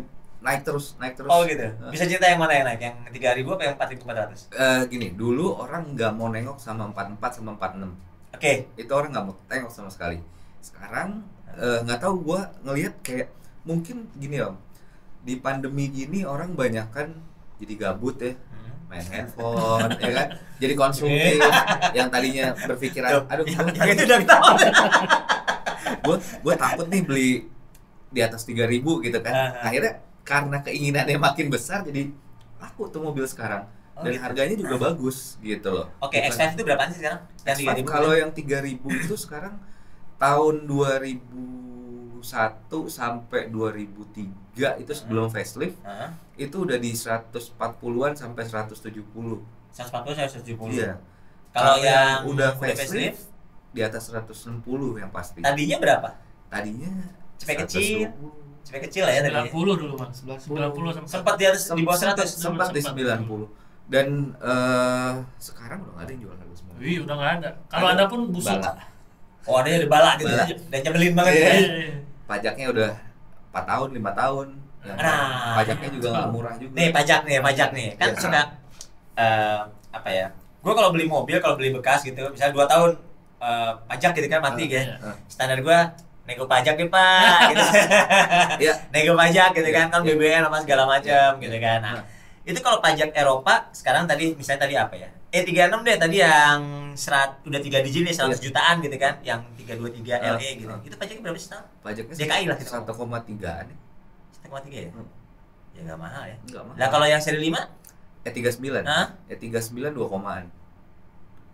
naik terus. Oh gitu. Bisa cerita yang mana yang naik? Yang 3000 apa yang 4400? Gini, dulu orang nggak mau nengok sama 44 sama 46. Oke. Itu orang nggak mau tengok sama sekali. Sekarang nggak tahu gua ngelihat kayak mungkin gini om, di pandemi gini orang banyak kan jadi gabut ya, main handphone ya kan, jadi konsumtif. Yang tadinya berpikiran, aduh Yang itu udah ketahuan. gue takut nih beli di atas 3.000 gitu kan. Akhirnya karena keinginannya makin besar jadi laku tuh mobil sekarang. Dan gitu. harganya juga bagus gitu loh. Oke, Bukan- X5 itu berapaan sih sekarang? Yang X5 3000? kalau yang 3.000 itu sekarang tahun 2001 sampai 2003 itu sebelum facelift Heeh. itu udah di 140-an sampai 170. 140 sampai 170. Iya. Kalau yang udah facelift, facelift di atas 160 yang pasti. tadinya berapa? Tadinya Cepet kecil. 120. Cepet kecil lah ya tadinya. 90 dulu Mas, 90 sampai Sempat di atas di bawah 100. Sempat di Sempat. 90. Dan sekarang udah nggak ada yang jual harga 90. Wih, udah nggak ada. Kalau ada pun busuk. Bala. Oh, ada di bala gitu. Bala. Dan nyebelin banget Iya. ya. Iya. Pajaknya udah 4 tahun, 5 tahun. Yang Nah. pajaknya juga nggak murah juga. Nih, pajak nih. Kan Iya. suka apa ya? Gua kalau beli mobil, kalau beli bekas gitu, misalnya 2 tahun pajak gitu kan mati gitu. Iya. Standar gua nego pajak nih Pak gitu. Iya. Nego pajak gitu kan, kan Iya. BBM sama segala macam Iya. gitu kan. Nah, Nah. itu kalau pajak Eropa sekarang tadi misalnya tadi apa ya? 36 deh tadi yang udah 3 digit nih 100 Iya. jutaan gitu kan, yang 323 LE gitu. Ah. Itu pajaknya berapa sih setahun? Pajaknya DKI lah kita 1,3-an ya. 1,3 ya? Ya nggak mahal ya. Enggak mahal. Lah kalau yang seri 5 39. Hah? 39 2 komaan.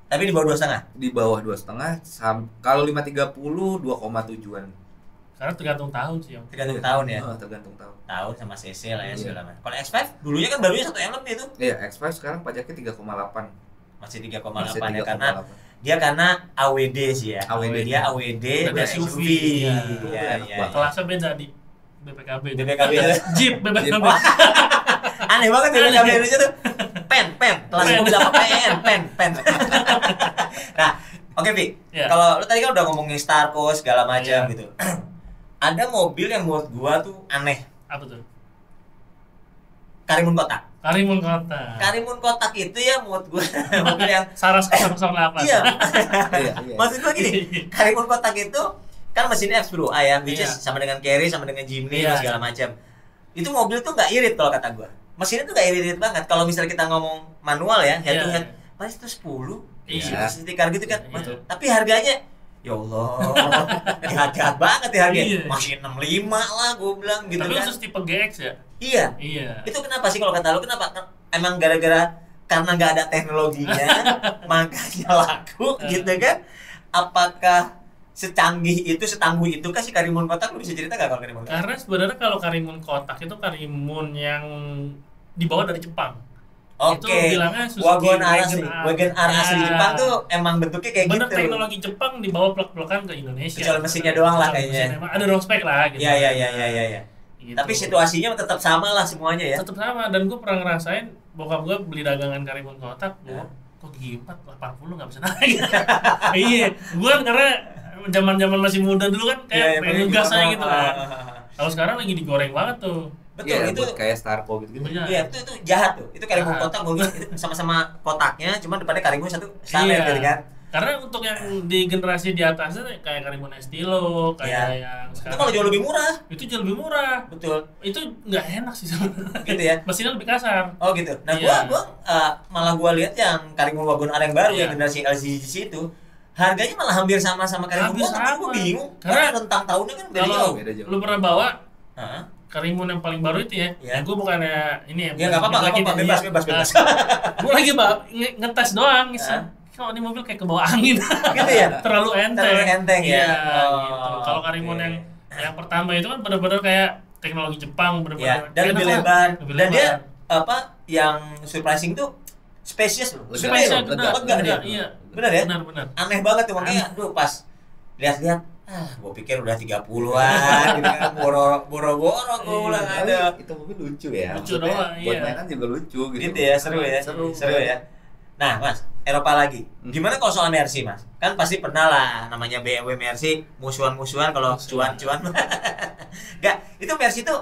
tapi di bawah 2,5. Di bawah 2,5 kalau 530 2,7-an. Karena tergantung tahun sih, Om. Tergantung tahun ya. Tergantung tahun. Tahun sama CC lah ya Iya. segala macam. Kalau X5 dulunya kan barunya 1M lebih itu. Iya, X5 sekarang pajaknya 3,8. Masih Masih 3,8 ya karena 3,8. karena AWD sih ya. AWD. Dia AWD dan SUV. Iya. Iya, iya. Kelasnya beda di BPKB. BPKB. Jeep BPKB. Wah, aneh banget ya BPKB Indonesia tuh. Pen. Kelas mobil apa pen. Nah, oke Vi. Iya. Kalau lu tadi kan udah ngomongin Starco segala macam Iya. gitu. Ada mobil yang menurut gua tuh aneh. Apa tuh? Karimun kotak. Karimun Kota. Karimun kotak itu ya menurut gua mobil yang Saras 008. iya. Iya, iya. Maksud gua gini, Karimun kotak itu kan mesinnya F Pro A ya, which is Iya. sama dengan Carry, sama dengan Jimny Iya. dan segala macam. Itu mobil tuh nggak irit kalau kata gua. Mesinnya tuh nggak irit banget. Kalau misalnya kita ngomong manual ya, head to Iya. head, pasti itu 10. Iya. Stiker gitu kan. Iya. Tapi harganya ya Allah, jahat banget ya harganya. Iya. Masih 65 lah gua bilang gitu Tapi kan. khusus tipe GX ya? Iya. Iya. Itu kenapa sih kalau kata lu kenapa? Emang gara-gara karena nggak ada teknologinya makanya laku gitu kan? Apakah secanggih itu, setangguh itu kan si Karimun kotak? Lu bisa cerita gak kalau Karimun kotak? Karena sebenarnya kalau Karimun Kotak itu Karimun yang dibawa dari Jepang. Oke. Itu bilangnya Suzuki Wagon R asli. Wagon R. Wagon R asli Ya. Jepang tuh emang bentuknya kayak Bener gitu. teknologi Jepang dibawa plek-plekan ke Indonesia. Kecuali mesinnya doang lah Kecuali kayaknya. mesinnya. Emang ada dong spek lah gitu. Iya. Gitu. Tapi situasinya tetap sama lah semuanya ya. tetap sama, dan gue pernah ngerasain bokap gue beli dagangan Karimun kotak, Ya. kok gigi 4 80 nggak bisa naik. Iya, gue karena zaman masih muda dulu kan kayak pengen gas aja gitu kan. Kalau sekarang lagi digoreng banget tuh. Betul, Iya, itu buat kayak Starco gitu. Iya. iya, itu jahat tuh. Itu Karimun Jahat. kotak gue sama-sama kotaknya, cuma depannya Karimun satu sama Iya. gitu kan. Karena untuk yang di generasi di atasnya kayak Karimun Estilo, kayak Iya. yang Itu sekarang kalau jauh lebih murah. itu jauh lebih murah. Betul. Itu nggak enak sih sebenarnya. Gitu ya. Mesinnya lebih kasar. Oh gitu. Nah, Iya. gua malah gua lihat yang Karimun Wagon R yang baru Iya. yang generasi LCGC itu harganya malah hampir sama Karimun Hampir kotak. Gua sama. bingung. Karena Karena rentang tahunnya kan beda Kalau jauh. Beda jauh. lu pernah bawa Heeh. Karimun yang paling baru itu ya, Iya. gue bukannya ini Ya nggak apa-apa, bebas. Gue lagi ngetes doang, Hah? kalau ini mobil kayak ke bawah angin. Gitu ya? Terlalu enteng. Terlalu enteng ya? Iya, Oh, gitu. Kalau Karimun oke. yang pertama itu kan benar-benar kayak teknologi Jepang, Ya, benar-benar dan lebih enak lah. lebar. Lebih Dan dia lebar. yang surprising tuh spacious loh. Lega, Space-nya lega, gede, lega dia. iya. Benar ya? Benar. Aneh banget tuh makanya aduh pas lihat-lihat gua pikir udah 30-an gitu kan boro-boro gua bilang ada. Itu mobil lucu ya. Lucu Maksudnya doang, Buat iya. mainan juga lucu gitu. Gitu ya, seru ya. Seru ya. Nah, Mas, Eropa lagi. Gimana kalau soal Mercy, Mas? Kan pasti pernah lah namanya BMW Mercy musuhan-musuhan kalau cuan-cuan. Enggak, itu Mercy tuh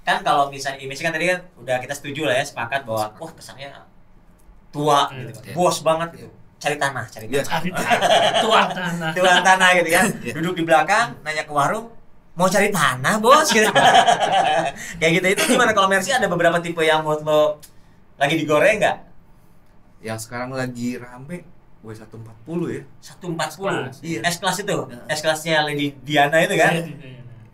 kan kalau misalnya image kan tadi kan udah kita setuju lah ya, sepakat bahwa wah kesannya tua gitu kan. Iya. Bos banget gitu. Cari tanah. Iya. Cari tuan tanah. Tuan tanah gitu kan. Iya. Duduk di belakang, nanya ke warung, mau cari tanah, Bos gitu. Kayak gitu. Itu gimana kalau Mercy ada beberapa tipe yang menurut lo lagi digoreng nggak? Yang sekarang lagi rame W140 ya. 140. Iya. S-Class itu. Nah. S-Classnya Lady Diana itu kan.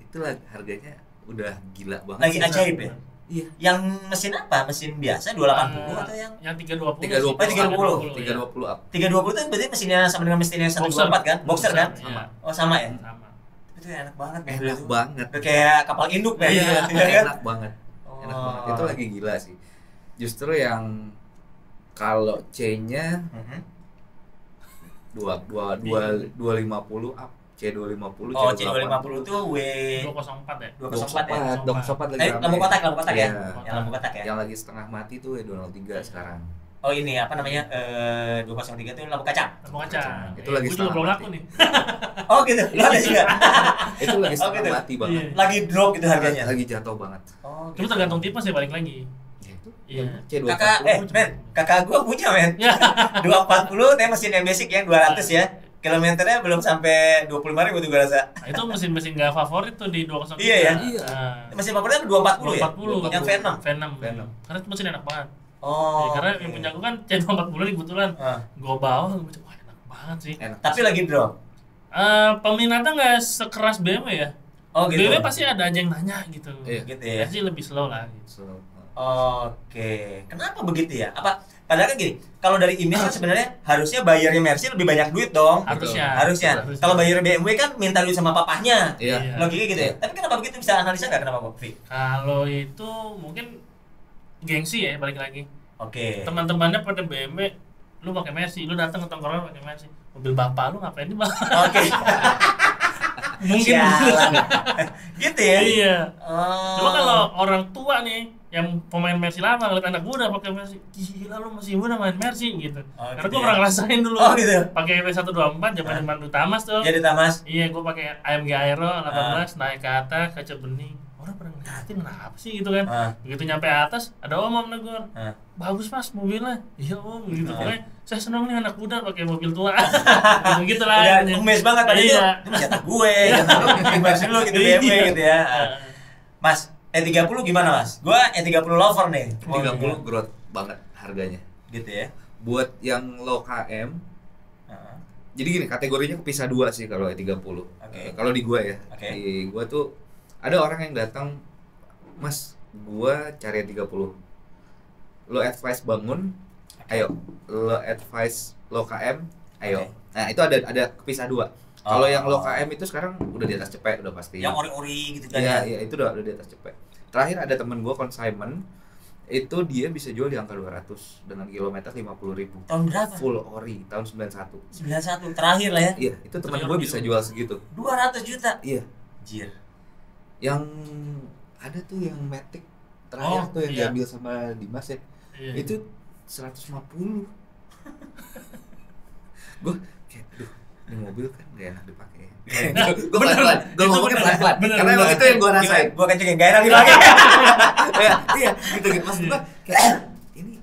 Itu harganya udah gila banget. Lagi sih. ajaib ya. Iya. Yang mesin apa? Mesin biasa 280 atau yang 320. 320. 320. 320 up. 320 itu berarti mesinnya sama dengan mesin yang 124 kan? Boxer kan? Iya. Oh, sama ya? Sama. Itu enak banget Enak banget. Udah kayak kapal induk ya. Iya, Iya kan? Enak banget. Enak Oh. banget. Itu lagi gila sih. Justru yang kalau C-nya Mhm. 250 up, C250, Oh, C280. C250 itu W 204 ya. 204 ya. Dong sopat lagi rame. Lampu kotak ya? Iya. Yang lampu kotak ya. Yang lagi setengah mati tuh W203 sekarang. Oh ini apa namanya? 203 itu lampu kaca. Lampu kaca. Itu lagi Gue juga setengah belum mati. laku nih. Oh gitu. Lo ada juga. Itu lagi Oh, setengah gitu. mati banget. Iya. Lagi drop gitu harganya. Lagi jatuh banget. Oh. Cuma tergantung tipe sih balik lagi. Ya itu. Iya. C240. Kakak gua punya men. Ya. 240 tapi mesin yang basic yang 200 ya. Kilometernya belum sampai 25.000 tuh gua rasa. Nah, itu mesin-mesin gak favorit tuh di 203. Iya ya? Iya. Nah, Mesin favoritnya 240 ya? 240. Yang V6. V6. V6. Karena itu mesin enak banget. Oh. Ya, karena oke. yang punya gue kan C240 nih kebetulan. Ah. Gue bawa, gue baca, wah enak banget sih. Enak. Tapi lagi drop. Peminatnya nggak sekeras BMW ya. Oh gitu. BMW pasti ada aja yang nanya gitu. Iya. Gitu ya. Pasti lebih slow lah gitu. So, Oke. Kenapa begitu ya? Apa padahal kan gini, kalau dari image kan sebenarnya harusnya bayarnya Mercy lebih banyak duit dong. Harusnya. Harusnya. Kalau bayar BMW kan minta duit sama papahnya. Iya. Iya. Logiknya gitu ya. Tapi kenapa begitu bisa analisa nggak kenapa Bob? Kalau itu mungkin gengsi ya balik lagi. Oke. Teman-temannya pada BMW, lu pakai Mercy, lu datang ke tongkrongan pakai Mercy. Mobil bapak lu ngapain di bawah? Oke. Mungkin. Sialan. Gitu ya. Iya. Oh. Cuma kalau orang tua nih yang pemain Mercy lama ngeliat anak muda pakai Mercy, gila lu masih muda main Mercy gitu. Oh, Karena gitu gue ya. pernah ngerasain dulu. Oh, gitu. Pakai W124 zaman Tamas tuh. Jadi Tamas. Iya, gue pakai AMG Aero 18 naik ke atas kaca bening. Orang pernah ngeliatin kenapa sih gitu kan. Begitu nyampe atas ada om negor. Bagus mas mobilnya. Iya om gitu. Pokoknya saya seneng nih anak muda pakai mobil tua. Gitu lah. Udah ngemes banget tadi itu. Iya. Itu jatah gue. Gimana dulu gitu BMW gitu ya. Mas, E30 gimana mas? Gua E30 lover nih. 30 growth banget harganya. Gitu ya. Buat yang low KM, jadi gini kategorinya kepisah dua sih kalau E30. Kalau di gua ya, Oke. di gua tuh ada orang yang datang, Mas, gua cari E30. Lo advice bangun, ayo. Lo advice low KM, ayo. Oke. Nah itu ada kepisah dua. Oh. Kalau yang low KM itu sekarang udah di atas cepet udah pasti. Yang ori-ori gitu kan Iya, ya. iya itu udah di atas cepet. Terakhir ada temen gua consignment Itu dia bisa jual di angka 200 dengan kilometer 50.000. Tahun berapa? Full ori tahun 91. 91 terakhir lah ya. Iya, itu teman gue bisa jual segitu. 200 juta. Iya. Jir. Yang ada tuh yang Matic terakhir tuh yang diambil sama Dimas ya. Iya. Itu 150. Gue kayak aduh, ini mobil kan gak enak dipakai. Gue pelan-pelan, gue ngomongnya pelan-pelan. Karena emang itu yang gue rasain. Gue kencengin gak enak lagi. Iya, gitu gitu. Maksud gue kayak ini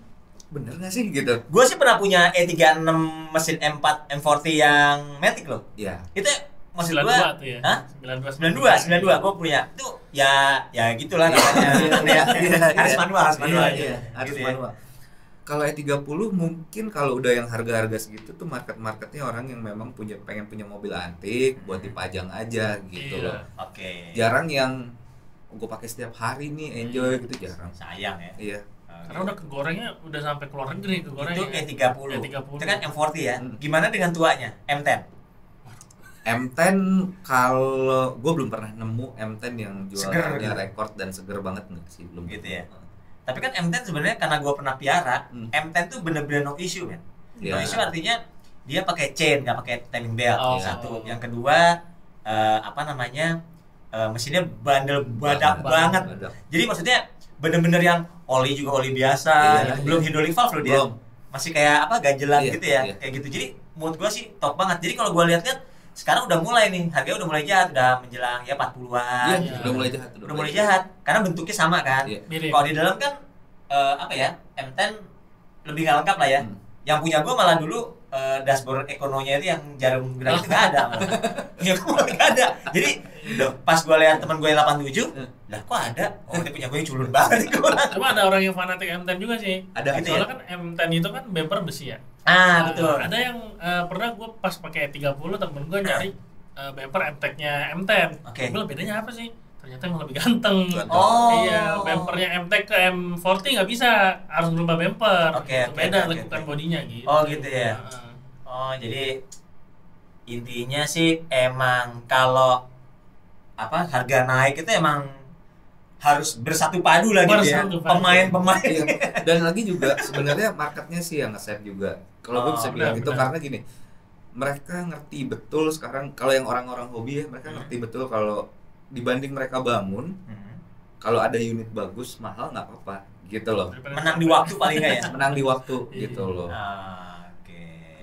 bener gak sih gitu. Gue sih pernah punya E36 mesin M4 M40 yang Matic loh. Iya. Itu maksud 92 gue, tuh ya. hah? 92 gue punya. Itu ya gitulah namanya. Harus manual. Iya, harus manual. Kalau E30 mungkin kalau udah yang harga-harga segitu tuh market-marketnya orang yang memang pengen punya mobil antik buat dipajang aja gitu loh. Oke. Jarang yang gue pakai setiap hari nih enjoy gitu, jarang. Sayang ya. Iya. Karena udah kegorengnya udah sampai keluar negeri kegorengnya. Itu E30. E30. Itu kan M40 ya. Gimana dengan tuanya? M10. M10 kalau gue belum pernah nemu M10 yang jualannya Seger gitu. rekor dan seger banget nih sih, belum. Gitu ya. Tapi kan M10 sebenarnya karena gue pernah piara, M10 tuh bener-bener no issue men. No issue artinya dia pakai chain, nggak pakai timing belt. Satu. Yang kedua mesinnya bandel badak banget. Jadi maksudnya bener-bener yang oli juga oli biasa, belum hydraulic valve loh dia. Masih kayak ganjelan gitu ya, kayak gitu. Jadi menurut gue sih top banget. Jadi kalau gue lihat-lihat sekarang udah mulai nih, harganya udah mulai jahat, udah menjelang ya 40-an. Iya, udah mulai jahat. Udah mulai jahat karena bentuknya sama kan. Kalau di dalam kan M10 lebih nggak lengkap lah ya. Yang punya gue malah dulu dashboard ekononya itu yang jarum gerak itu nggak ada. Punya gue malah nggak ada. Jadi pas gue lihat teman gue yang 87, lah kok ada? Oh dia punya gue yang culun banget. Cuma ada orang yang fanatik M10 juga sih. Ada. Soalnya kan M10 itu kan bumper besi ya. Betul. Ada yang pernah gue pas pakai 30 temen gue nyari bumper M-Tech-nya M10. Gue bedanya apa sih? Ternyata emang lebih ganteng. Iya, bumpernya M-Tech ke M40 nggak bisa, harus berubah bumper. Beda lekukan bodinya gitu. Oh gitu ya. Jadi intinya sih emang kalau harga naik itu emang harus bersatu padu lah gitu ya, pemain-pemain. Dan lagi juga sebenarnya marketnya sih yang nge-set juga. Kalau gue bisa bilang gitu karena gini, mereka ngerti betul sekarang kalau yang orang-orang hobi ya, mereka ngerti betul kalau dibanding mereka bangun, kalau ada unit bagus mahal nggak apa-apa gitu loh. Menang di waktu paling nggak ya? Menang di waktu gitu loh.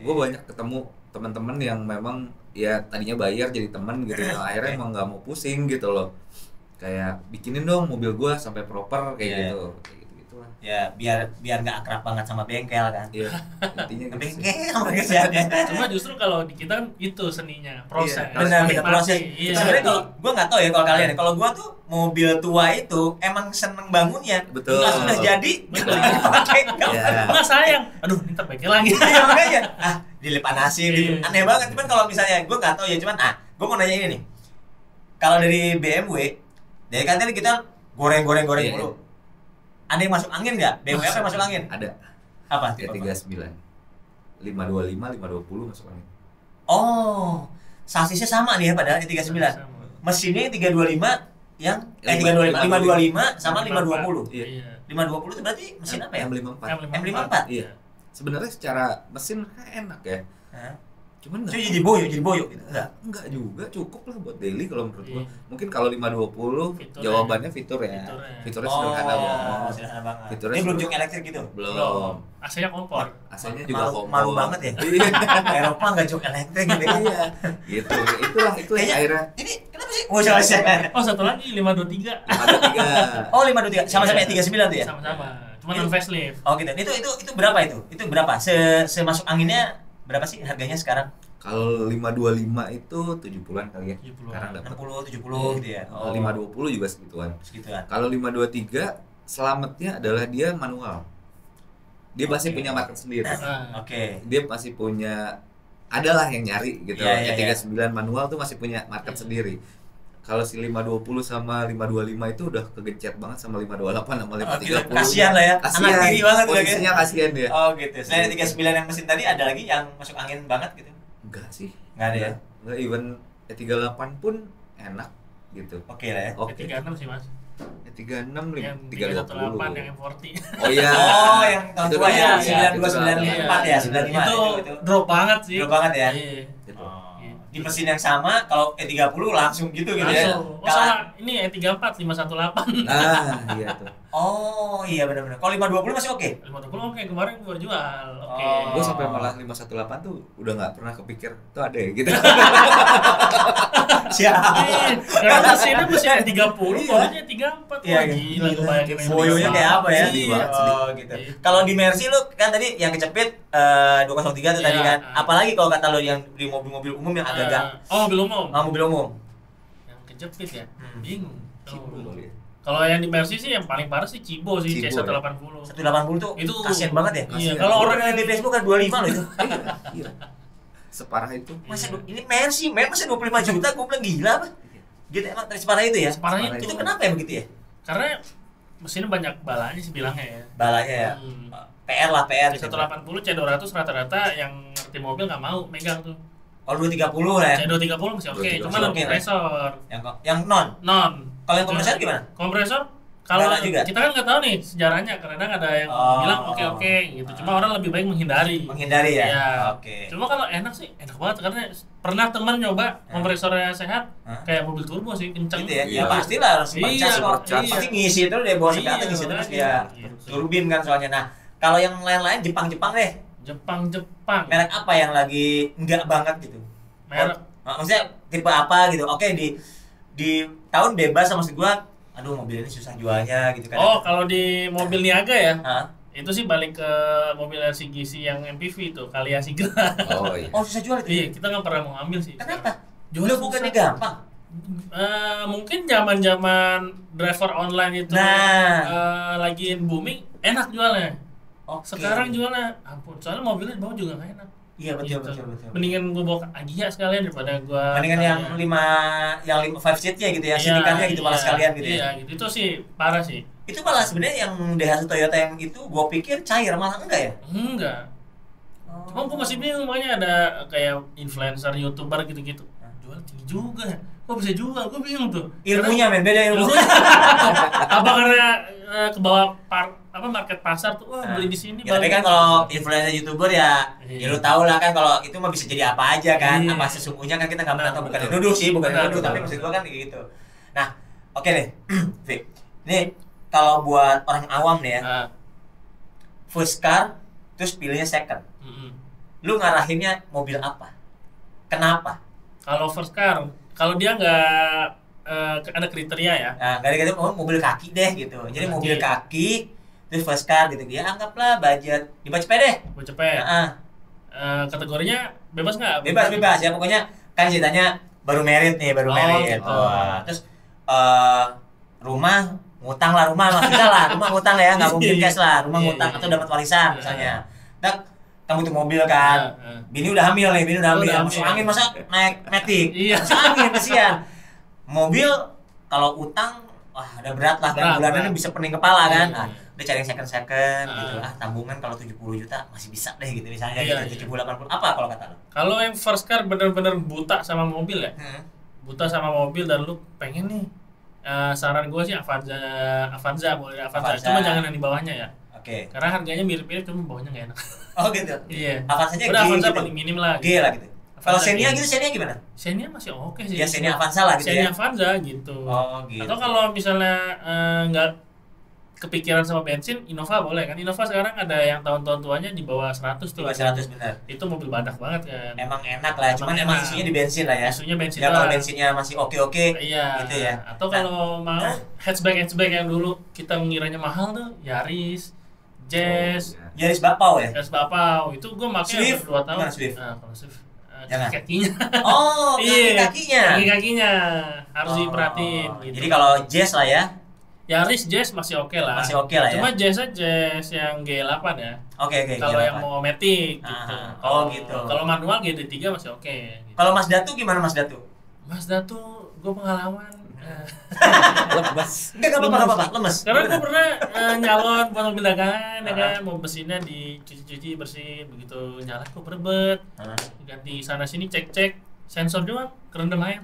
Gue banyak ketemu teman-teman yang memang ya tadinya bayar jadi teman gitu, akhirnya emang nggak mau pusing gitu loh. Kayak bikinin dong mobil gua sampai proper kayak gitu. Kayak gitu-gitulah. Ya biar nggak akrab banget sama bengkel kan. Iya. Intinya gitu. Bengkel. Cuma justru kalau di kita itu seninya, proses. Benar, proses. Sebenarnya kalau gua nggak tahu ya kalau kalian, kalau gua tuh mobil tua itu emang seneng bangunnya. Betul. Nggak sudah jadi. Pakai nggak sayang. Aduh, ntar bengkel lagi. Iya makanya. Dilip panasin gitu. Aneh banget. Cuman kalau misalnya gua nggak tahu ya, cuman gua mau nanya ini nih. Kalau dari BMW dari kan tadi kita goreng dulu. Ada yang masuk angin nggak? BMW apa yang masuk angin? Ada. Apa? 339, 525, 520 masuk angin. Oh, sasisnya sama nih ya padahal 339. Mesinnya 325 yang 525 sama 520. Iya. 520 itu berarti mesin apa ya? M54. Iya. Sebenarnya secara mesin enak ya. Cuman enggak. Jadi boyok gitu. Enggak juga, cukup lah buat daily kalau menurut gua. Mungkin kalau 520 jawabannya fitur ya. Fiturnya sederhana banget. Sederhana banget. Fiturnya ini belum jok elektrik gitu. Belum. AC-nya kompor. AC-nya juga kompor. Malu banget ya. Eropa enggak jok elektrik gitu. Iya. Gitu. Itulah akhirnya. Ini kenapa sih? Oh, salah. Oh, satu lagi 523. 523. Oh, 523. Sama-sama 39 tuh ya? Sama-sama. Cuma non facelift. Oh, gitu. Itu berapa itu? Itu berapa? Semasuk anginnya berapa sih harganya sekarang? Kalau 525 itu 70-an kali ya. Sekarang dapat 60 70 gitu ya. Oh. 520 juga segituan. Segituan. Kalau 523 selamatnya adalah dia manual. Dia masih punya market sendiri. Dia masih punya adalah yang nyari gitu. Yeah, 39 manual tuh masih punya market sendiri. Kalau si 520 sama 525 itu udah kegencet banget sama 528 sama 530. Kasihan lah ya. Anak tiri banget posisinya kasihan dia. Oh gitu. Selain 39 yang mesin tadi ada lagi yang masuk angin banget gitu? Enggak sih. Enggak ada ya? Enggak, even E38 pun enak gitu. Oke lah ya. E36 sih Mas. E36 yang 350. 318 yang M40. Oh iya. Oh, yang tahun tua ya, Iya, 9294 ya, 95. Itu drop banget sih. Drop banget ya. Iya. Gitu. Di mesin yang sama, kalau E30 langsung gitu ya. Langsung. Oh salah, ini E34 518. Nah, iya tuh. Oh iya benar-benar. Kalau 520 masih oke? 520 oke, kemarin gue jual. Oke. Oh. Gue sampai malah 518 tuh udah nggak pernah kepikir tuh ada ya gitu. Siap. Karena mesinnya mesin 30, modenya 34. Iya, Wah, gila gue bayangin aja. boyonya kayak apa ya? Sedih banget, sedih. Oh gitu. Kalau di Mercy lu kan tadi yang kecepit 203 tuh tadi Iya. kan. Apalagi kalau kata lu yang di mobil-mobil umum yang agak-agak mobil umum. mobil umum. Yang kejepit ya? Hmm. Bingung. Cibo kali ya. Kalau yang di Mercy sih yang paling parah sih Cibo sih, Cibo, C180. 180 tuh Itu kasihan banget ya. Iya, Kasihan. kalau Orang orang yang di Facebook kan 25 loh itu. Iya. Separah itu. Masa ini Mercy, masa 25 juta gue bilang gila apa? Gitu emang separah itu ya? separah Separah itu. Itu kenapa ya begitu ya? Karena mesinnya banyak balanya sih bilangnya ya. Balanya ya. Hmm. PR lah PR gitu. C180, C200 rata-rata yang ngerti mobil nggak mau megang tuh. Oh 230 lah ya. C230 masih oke, 230 cuma oke, kompresor. Yang non. Non. Kalau yang kompresor gimana? Kompresor kalau Galak juga? kita kan nggak tahu nih sejarahnya, kadang ada yang Oh. bilang oke gitu. Cuma orang lebih baik menghindari. Menghindari ya. Iya. Oke. Cuma kalau enak sih enak banget karena pernah teman nyoba kompresornya sehat Hah? kayak mobil turbo sih kenceng. Gitu ya. Iya. Ya pastilah harus Iya, percas kok. iya. Pasti ngisi terus dia bawa sekali ngisi terus iya. dia. Turbin kan soalnya. Nah, kalau yang lain-lain Jepang-Jepang deh. Jepang. Merek apa yang lagi enggak banget gitu? Merek Maksudnya tipe apa gitu? Oke di tahun bebas sama maksud gua. Aduh mobil ini susah jualnya gitu kan. Oh, kalau di mobil Niaga ya, Hah? itu sih balik ke mobil LCGC yang MPV itu, Kalia Sigra. Oh iya. Oh susah jual itu. Iya, kita nggak pernah mau ngambil sih. Kenapa? Jualnya Bukannya susah. gampang. Mungkin zaman driver online itu Nah. lagi booming, enak jualnya. Oke. Sekarang jualnya, ampun, soalnya mobilnya dibawa juga nggak enak. Iya betul Gitu. betul. Mendingan gue bawa Agia sekalian daripada gue. Mendingan yang 5 5 seatnya gitu ya, sindikannya gitu malah sekalian gitu ya. Iya, gitu. Itu sih parah sih. Itu malah sebenarnya yang Daihatsu Toyota yang itu gue pikir cair malah enggak ya? Enggak. Cuma gue masih bingung, makanya ada kayak influencer, YouTuber gitu-gitu. Jual tinggi juga. Kok bisa jual? Gue bingung tuh. Ilmunya men, beda ilmu. Apa karena ke bawah market pasar tuh, wah beli di sini. Ya, tapi kan kalau influencer YouTuber ya, ya lu tau lah kan kalau itu mah bisa jadi apa aja kan. Iya. Apa sesungguhnya kan kita nggak pernah tahu, bukan Betul. nuduh sih, bukan Benar, nuduh, betul, tapi betul. maksud gua kan kayak gitu. Nah, oke deh, Vic. Nih kalau buat orang awam nih ya, Nah, first car terus pilihnya second. mm-mm. Lu ngarahinnya mobil apa? Kenapa? Kalau first car, kalau dia nggak ada kriteria ya. Nah, gara-gara mobil kaki deh gitu. Jadi Kaki. mobil kaki terus first car gitu. Ya anggaplah budget di cepet deh. Gue cepet. Nah, Kategorinya bebas nggak? bebas ya pokoknya kan ceritanya baru merit nih, baru Oh, merit. gitu. Wah, terus rumah ngutang lah, rumah kita lah, rumah ngutang ya, nggak mungkin cash lah, rumah Iya, ngutang iya, atau iya. dapat warisan misalnya. Nah, kamu tuh mobil kan, bini udah hamil nih, masuk angin masa naik matic, Iya. masuk angin kesian. Mobil kalau utang, wah udah berat lah kan, Berat, bulanannya berat. bisa pening kepala kan. Iya, Nah, iya. udah cari yang second gitu. Tabungan kalau 70 juta masih bisa deh gitu misalnya Iya, gitu, iya. 70 80. Apa kalau kata lo? Kalau yang first car bener-bener buta sama mobil ya, buta sama mobil dan lu pengen nih, saran gue sih Avanza boleh Avanza. Avanza. Cuma jangan yang di bawahnya ya, Oke. karena harganya mirip-mirip cuma bawahnya nggak enak. Oh gitu. Iya. Avanzanya Udah G Avanza gitu. paling minim lah. G lah gitu. Kalau Avanza Xenia G. gitu, Xenia gimana? Xenia masih oke sih. Ya Xenia Avanza lah gitu ya. Xenia Avanza gitu. Oh gitu. Atau kalau misalnya nggak kepikiran sama bensin, Innova boleh kan? Innova sekarang ada yang tahun-tahun tuanya di bawah 100 tuh. 100 benar. Itu mobil badak banget kan. Emang enak lah, cuman Emang emang enak. isunya di bensin lah ya. Isunya bensin Ya kalau doang. bensinnya masih oke-oke Iya. gitu ya. Atau kalau mau hatchback yang dulu kita mengiranya mahal tuh, Yaris, Jazz, Yaris Bapau ya? Jazz Bapau. Itu gue pakai Swift? 2 tahun. Gimana Swift? Kalau Swift Jangan. kakinya. Oh, Iya. kaki-kakinya. Kaki-kakinya harus Oh. diperhatiin gitu. Jadi kalau Jazz lah ya. Yaris Jazz masih oke lah. Masih oke lah ya. Cuma Jazz yang G8 ya. Oke. Kalau gila, yang Pak. mau matic gitu. Ah, Kalau- gitu. Kalau manual GD3 masih oke gitu. Kalau Mas Datu gimana Mas Datu? Mazda tuh gue pengalaman Lepas. Enggak apa-apa, lemes. karena gue pernah nyalon buat mobil dagangan ya kan, mau mesinnya dicuci-cuci bersih, begitu nyala kok berebet, Hah? ganti sana sini cek-cek sensor doang kerendam air.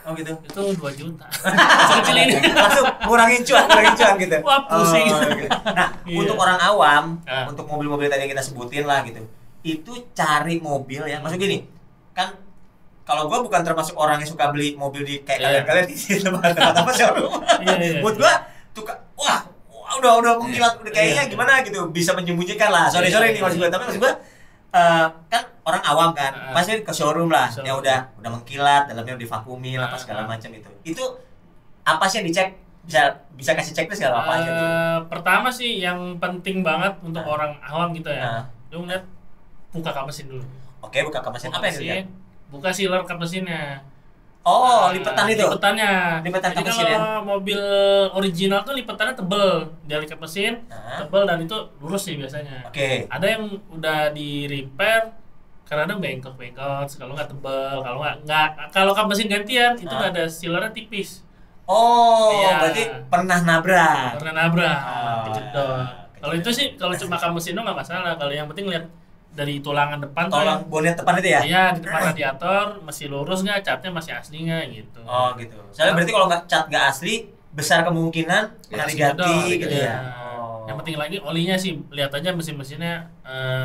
Oh gitu. Itu 2 juta. Sekecil ini. Langsung ngurangin cuan gitu. Wah, pusing. Gitu. Nah, Iya. untuk orang awam, Ah. untuk mobil-mobil tadi yang kita sebutin lah gitu. Itu cari mobil ya. Maksud gini, kan kalau gua bukan termasuk orang yang suka beli mobil di kayak Iya. kalian-kalian di tempat-tempat apa showroom. Iya. Buat gua tuh wah, udah mengkilat udah kayaknya Iya. gimana gitu, bisa menyembunyikan lah. Sorry Iya. nih maksud gua, tapi maksud gua kan orang awam kan, pasti ke showroom lah, Showroom. ya udah mengkilat, dalamnya udah divakumin apa segala macam itu. Itu apa sih yang dicek? Bisa kasih checklist nggak apa aja gitu? Pertama sih yang penting banget untuk Ah. orang awam gitu ya. Ah. Lu ngeliat buka kap mesin dulu. Oke, buka kap mesin. Apa yang dilihat? Buka sealer kap mesinnya. Oh, lipetan itu. Lipetannya. Lipetan Jadi kap mesin ya? kalau mobil original tuh lipetannya tebel dari kap mesin, Ah. tebel dan itu lurus sih biasanya. Oke. Ada yang udah di repair, kadang bengkok, kalau nggak tebel, kalau kap mesin gantian itu Ah. nggak ada sealernya tipis. Oh, Iya. berarti pernah nabrak. Karena nabrak, Oh, kejedot. Kalau itu sih, kalau cuma kap mesin nggak masalah. Kalau yang penting lihat dari tulangan depan tuh Tolong bonet depan itu ya? Iya, di depan radiator masih lurus nggak, catnya masih asli nggak gitu. Oh, gitu. Soalnya berarti kalau cat nggak asli, besar kemungkinan pernah Ya, diganti Kedot, gitu iya. ya. Oh. Yang penting lagi olinya sih, lihat aja mesin-mesinnya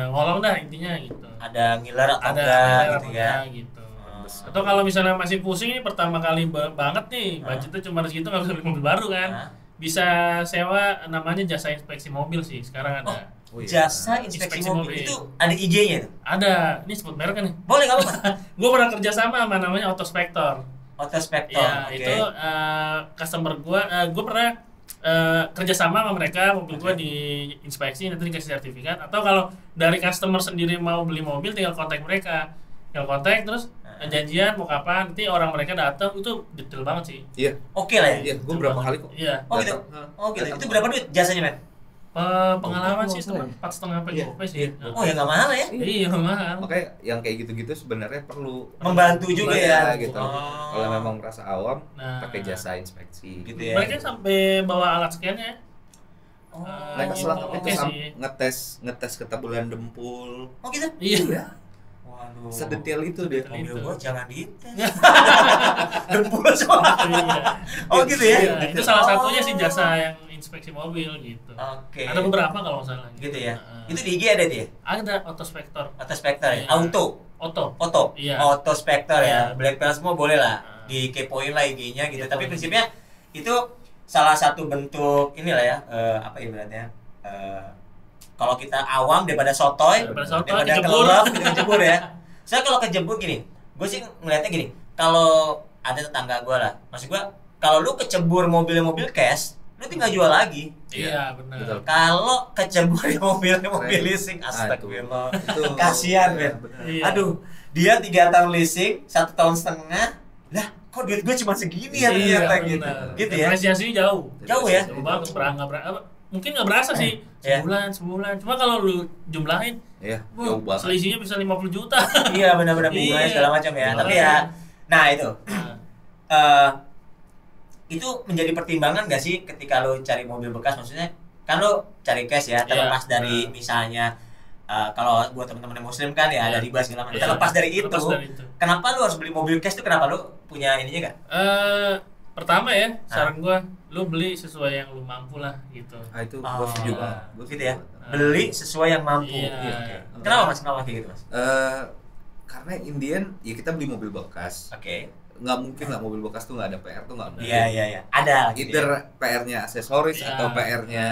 ngolong dah intinya gitu. Ada ngiler atau Ada enggak nilai gitu apa ya. enggak, gitu. Oh. Atau kalau misalnya masih pusing nih pertama kali banget nih, budgetnya cuma segitu nggak bisa beli mobil baru kan. Hah? Bisa sewa namanya jasa inspeksi mobil sih sekarang ada. Oh, iya. Jasa inspeksi Inspeksi mobil mobil. itu ada IG-nya tuh. Ada, ini sebut merek kan nih. Boleh nggak apa-apa? Gue pernah kerja sama namanya Autospector. Autospector. Iya, Oke. itu customer gue pernah kerja sama mereka, mobil gue diinspeksi, nanti dikasih sertifikat. Atau kalau dari customer sendiri mau beli mobil, tinggal kontak mereka, terus janjian mau kapan, nanti orang mereka datang, itu detail banget sih. Iya. Oke lah ya. Iya, gue berapa kali kok. Iya. Oh gitu. Datang. Oh gitu. Itu berapa duit jasanya, men? Pengalaman sih Iya. cuma 4,5 PGP sih. Oh ya nggak mahal ya. Iya mahal. Makanya yang kayak gitu-gitu sebenarnya perlu Membantu juga ya. gitu. Oh. Kalau memang merasa awam, Nah. pakai jasa inspeksi. Gitu ya. Mereka sampai bawa alat scan-nya. Oh. Mereka gitu. selama itu Oke sih. ngetes ketabulan dempul. Oh gitu. Iya. Waduh. Sedetail itu dia. Mobil Itu. gua jangan dites. Dempul semua. Iya. Oh gitu ya. Iya, itu salah satunya sih jasa yang inspeksi mobil gitu. Oke. Ada beberapa kalau nggak salah. Gitu ya. Heeh. Itu di IG ada dia. Ada Autospector. Autospector ya. Iya. Auto. Auto. Iya. Autospector ya. Iya. Black Pearl semua boleh lah. Dikepoin lah IG-nya gitu. Tapi prinsipnya itu salah satu bentuk inilah ya, apa ibaratnya? Kalau kita awam daripada sotoy, Daripada sotoy, daripada kejebur. kelelep, gitu, kejebur ya. Saya kalau kejebur gini, gue sih ngeliatnya gini, kalau ada tetangga gue lah, maksud gue, kalau lu kecebur mobil cash, lu tinggal jual lagi. Iya, benar. Betul. Kalau kecebur mobil Keren. leasing, Ah, astagfirullah, itu. kasihan Iya, men. benar. Iya. Aduh, dia 3 tahun leasing, 1 tahun setengah, lah kok duit gue cuma segini ya ternyata gitu, benar. gitu ya. Depresiasinya jauh. Jauh ya? Jauh banget, mungkin nggak berasa sih. Iya. Sebulan. Cuma kalau lu jumlahin, Iya, wah, jauh banget. selisihnya bisa 50 juta. Iya benar-benar Iya. bunganya segala macam ya. Tapi Iya. ya, nah itu. Nah, Itu menjadi pertimbangan gak sih ketika lo cari mobil bekas, maksudnya kan lo cari cash ya, terlepas Iya. dari misalnya kalau buat teman-teman yang muslim kan ya ada riba segala macam. Iya. Terlepas dari itu, Terlepas dari itu. kenapa lo harus beli mobil cash tuh? Kenapa lo punya ininya gak? Pertama ya, saran gua, lu beli sesuai yang lu mampu lah gitu. Ah, itu gue setuju banget. Gua gitu setuju ya. banget. Beli sesuai yang mampu. Iya. Oke. Kenapa mas? Kenapa kayak gitu mas? Karena Indian ya kita beli mobil bekas, Oke. nggak mungkin lah mobil bekas tuh nggak ada PR tuh nggak mungkin. Iya. Ada. Gitu Either ya. PR-nya aksesoris Iya. atau PR-nya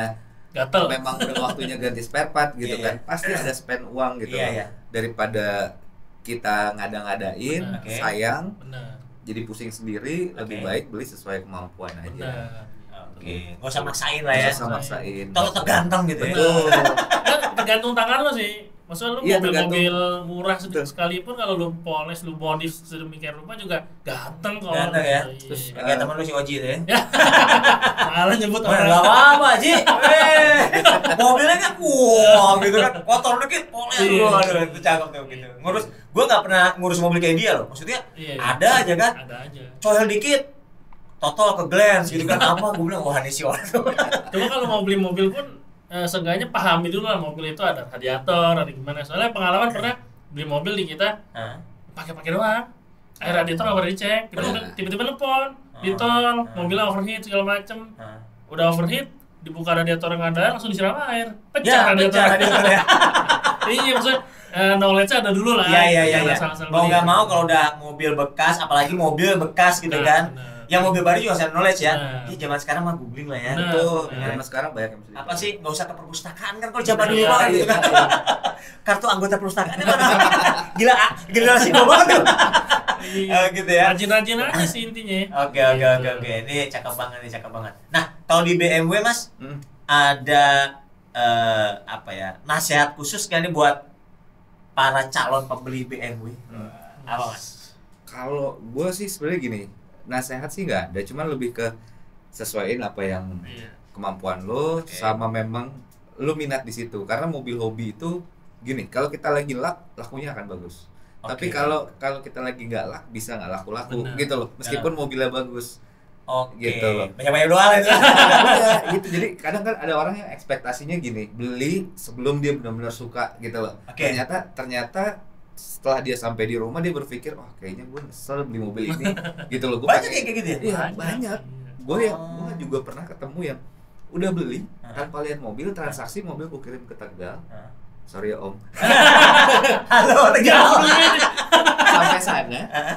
Gatel. memang udah waktunya ganti spare part gitu Iya, kan, pasti ada spend uang gitu. Iya. Daripada kita ngada-ngadain, Benar. Oke. sayang, Benar. jadi pusing sendiri, lebih Oke. baik beli sesuai kemampuan aja. Benar. Oke. Gak usah maksain lah ya. Nggak usah maksain. Kalau tergantung gitu ya. Betul. Kan tergantung tangan lo sih. Maksudnya lu Iya, mobil murah Betul. sekalipun kalau lu poles, lu modif sedemikian rupa juga ganteng kok. Ganteng ya? Iya. Terus, Kayak temen lu si Oji itu ya. Malah nyebut Gak orang. apa-apa Ji. Mobilnya kan wah gitu kan. Kotor dikit poles. Iya. Waduh itu cakep tuh gitu. Gue gak pernah ngurus mobil kayak dia loh. Maksudnya Iya. ada aja kan. Ada aja. Coel dikit. Total ke glance gitu kan. Apa gue bilang wah ini si orang. Cuma kalau mau beli mobil pun seenggaknya pahami dulu lah mobil itu ada radiator, ada gimana. Soalnya pengalaman pernah beli mobil di kita Hah? pakai doang. air radiator nggak pernah dicek, tiba-tiba nelfon, ditol, mobilnya overheat segala macem, udah overheat, dibuka radiator nggak ada, langsung disiram air, pecah radiatornya. Iya maksudnya knowledge-nya ada dulu lah. Iya. Mau nggak mau kalau udah mobil bekas, apalagi mobil bekas gitu kan. Yang mobil baru juga harus knowledge ya. Zaman sekarang mah googling lah ya. Betul. Zaman sekarang banyak yang apa sih, nggak usah ke perpustakaan kan kalau zaman dulu mah gitu kan. Kartu anggota perpustakaan mana? Gila, generasi gue banget tuh. Gitu ya. Rajin-rajin aja sih intinya. Oke. Ini cakep banget. Nah, kalau di BMW Mas ada apa ya, nasihat khusus kan nih buat para calon pembeli BMW? Apa Mas? Kalau gue sih sebenarnya gini, nasihat sih nggak ada, cuman lebih ke sesuaiin apa yang kemampuan lo sama memang lo minat di situ. Karena mobil hobi itu gini, kalau kita lagi lakunya akan bagus. Tapi kalau kita lagi nggak bisa nggak laku gitu loh, meskipun mobilnya bagus. Gitu loh. Banyak doa lah itu. Gitu. Jadi kadang kan ada orang yang ekspektasinya gini, beli sebelum dia benar-benar suka gitu loh. Ternyata setelah dia sampai di rumah dia berpikir, kayaknya gue nyesel beli mobil ini gitu loh. Banyak kayak gitu ya? Iya, banyak. Gue juga pernah ketemu yang udah beli tanpa lihat mobil, transaksi mobil gue kirim ke Tegal. Sorry ya Om. Halo Tegal.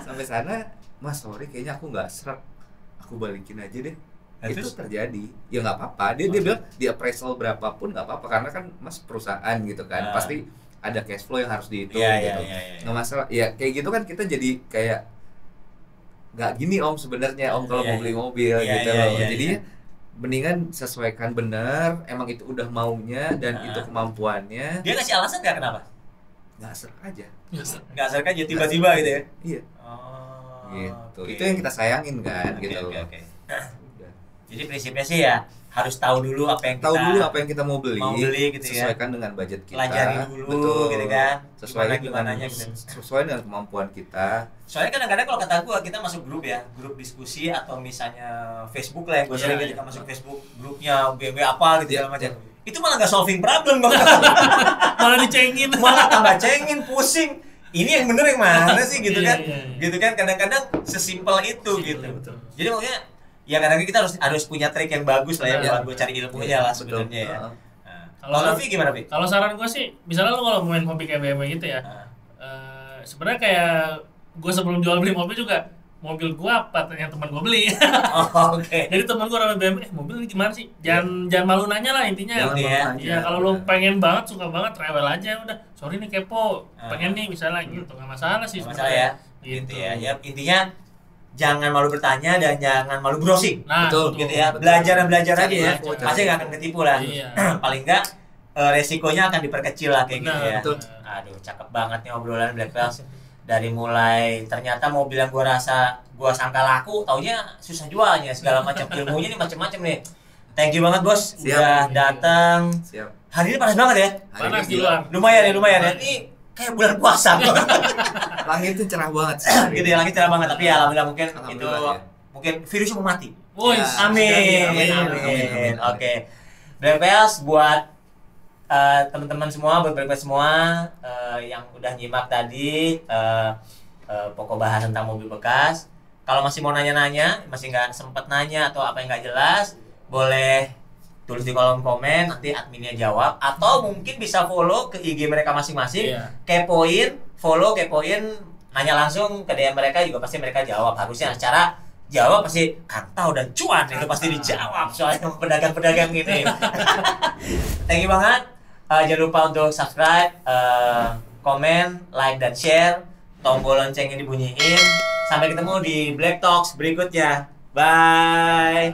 Sampai sana, Mas sorry kayaknya aku nggak serak. Aku balikin aja deh. Itu terjadi. Ya nggak apa-apa. Dia bilang di appraisal berapapun nggak apa-apa karena kan Mas perusahaan gitu kan. Pasti ada cash flow yang harus dihitung gitu. Nggak masalah. Ya kayak gitu kan kita jadi kayak nggak gini Om sebenarnya Om kalau mau beli mobil gitu loh. Jadi mendingan sesuaikan benar. Emang itu udah maunya dan itu kemampuannya. Dia ngasih alasan nggak kenapa? Nggak serak aja. Nggak serak aja tiba-tiba gitu ya? Iya. Gitu. Itu yang kita sayangin kan gitu loh. Jadi prinsipnya sih ya harus tahu dulu apa yang kita mau beli gitu sesuaikan dengan budget kita. Pelajari dulu gitu kan. Sesuai dengan kemampuan kita. Soalnya kadang-kadang kalau kata gua kita masuk grup ya, grup diskusi atau misalnya Facebook lah yang gua sering kita masuk Facebook grupnya BMW apa gitu segala macam. Itu malah nggak solving problem kok. Malah dicengin. Malah tambah cengin, pusing. Ini yang bener yang mana sih gitu kan? Gitu kan kadang-kadang sesimpel itu gitu. Jadi makanya ya kadang-kadang kita harus punya trik yang bagus lah ya buat cari ilmunya lah sebenarnya ya. Kalau Novi gimana, Pi? Kalau saran gue sih, misalnya lo kalau main hobi kayak BMW gitu ya, sebenarnya kayak gue sebelum jual beli mobil juga mobil gue apa yang teman gue beli. Jadi teman gue orang BMW, mobil ini gimana sih? Jangan malu nanya lah intinya. Ya kalau lo pengen banget, suka banget, rewel aja udah. Sorry nih kepo, pengen nih misalnya gitu, nggak masalah sih. Masalah ya. Gitu ya. Ya intinya jangan malu bertanya dan jangan malu browsing. Betul gitu ya. Belajar aja ya. Pasti nggak akan ketipu lah. Paling nggak resikonya akan diperkecil lah kayak gitu ya. Aduh, cakep banget nih obrolan Black Bells. Dari mulai ternyata mobil yang gua sangka laku, taunya susah jualnya, segala macam ilmunya nih macam-macam nih. Thank you banget bos, udah datang. Hari ini panas banget ya. Panas di luar. Lumayan ya. Ini kayak bulan puasa. Langit itu cerah banget. Gitu ya, langit cerah banget. Tapi ya alhamdulillah mungkin virusnya mau mati. Amin. Oke. Black Bells buat teman-teman semua, buat Black Bells semua yang udah nyimak tadi pokok bahas tentang mobil bekas. Kalau masih mau nanya-nanya, masih nggak sempet nanya atau apa yang nggak jelas, boleh tulis di kolom komen, nanti adminnya jawab. Atau mungkin bisa follow ke IG mereka masing-masing, kepoin, nanya langsung ke DM mereka juga pasti mereka jawab. Harusnya secara jawab pasti kantau dan cuan itu pasti dijawab soalnya pedagang-pedagang ini. Thank you banget. Jangan lupa untuk subscribe, komen, like dan share. Tombol loncengnya dibunyiin. Sampai ketemu di Black Talks berikutnya. Bye.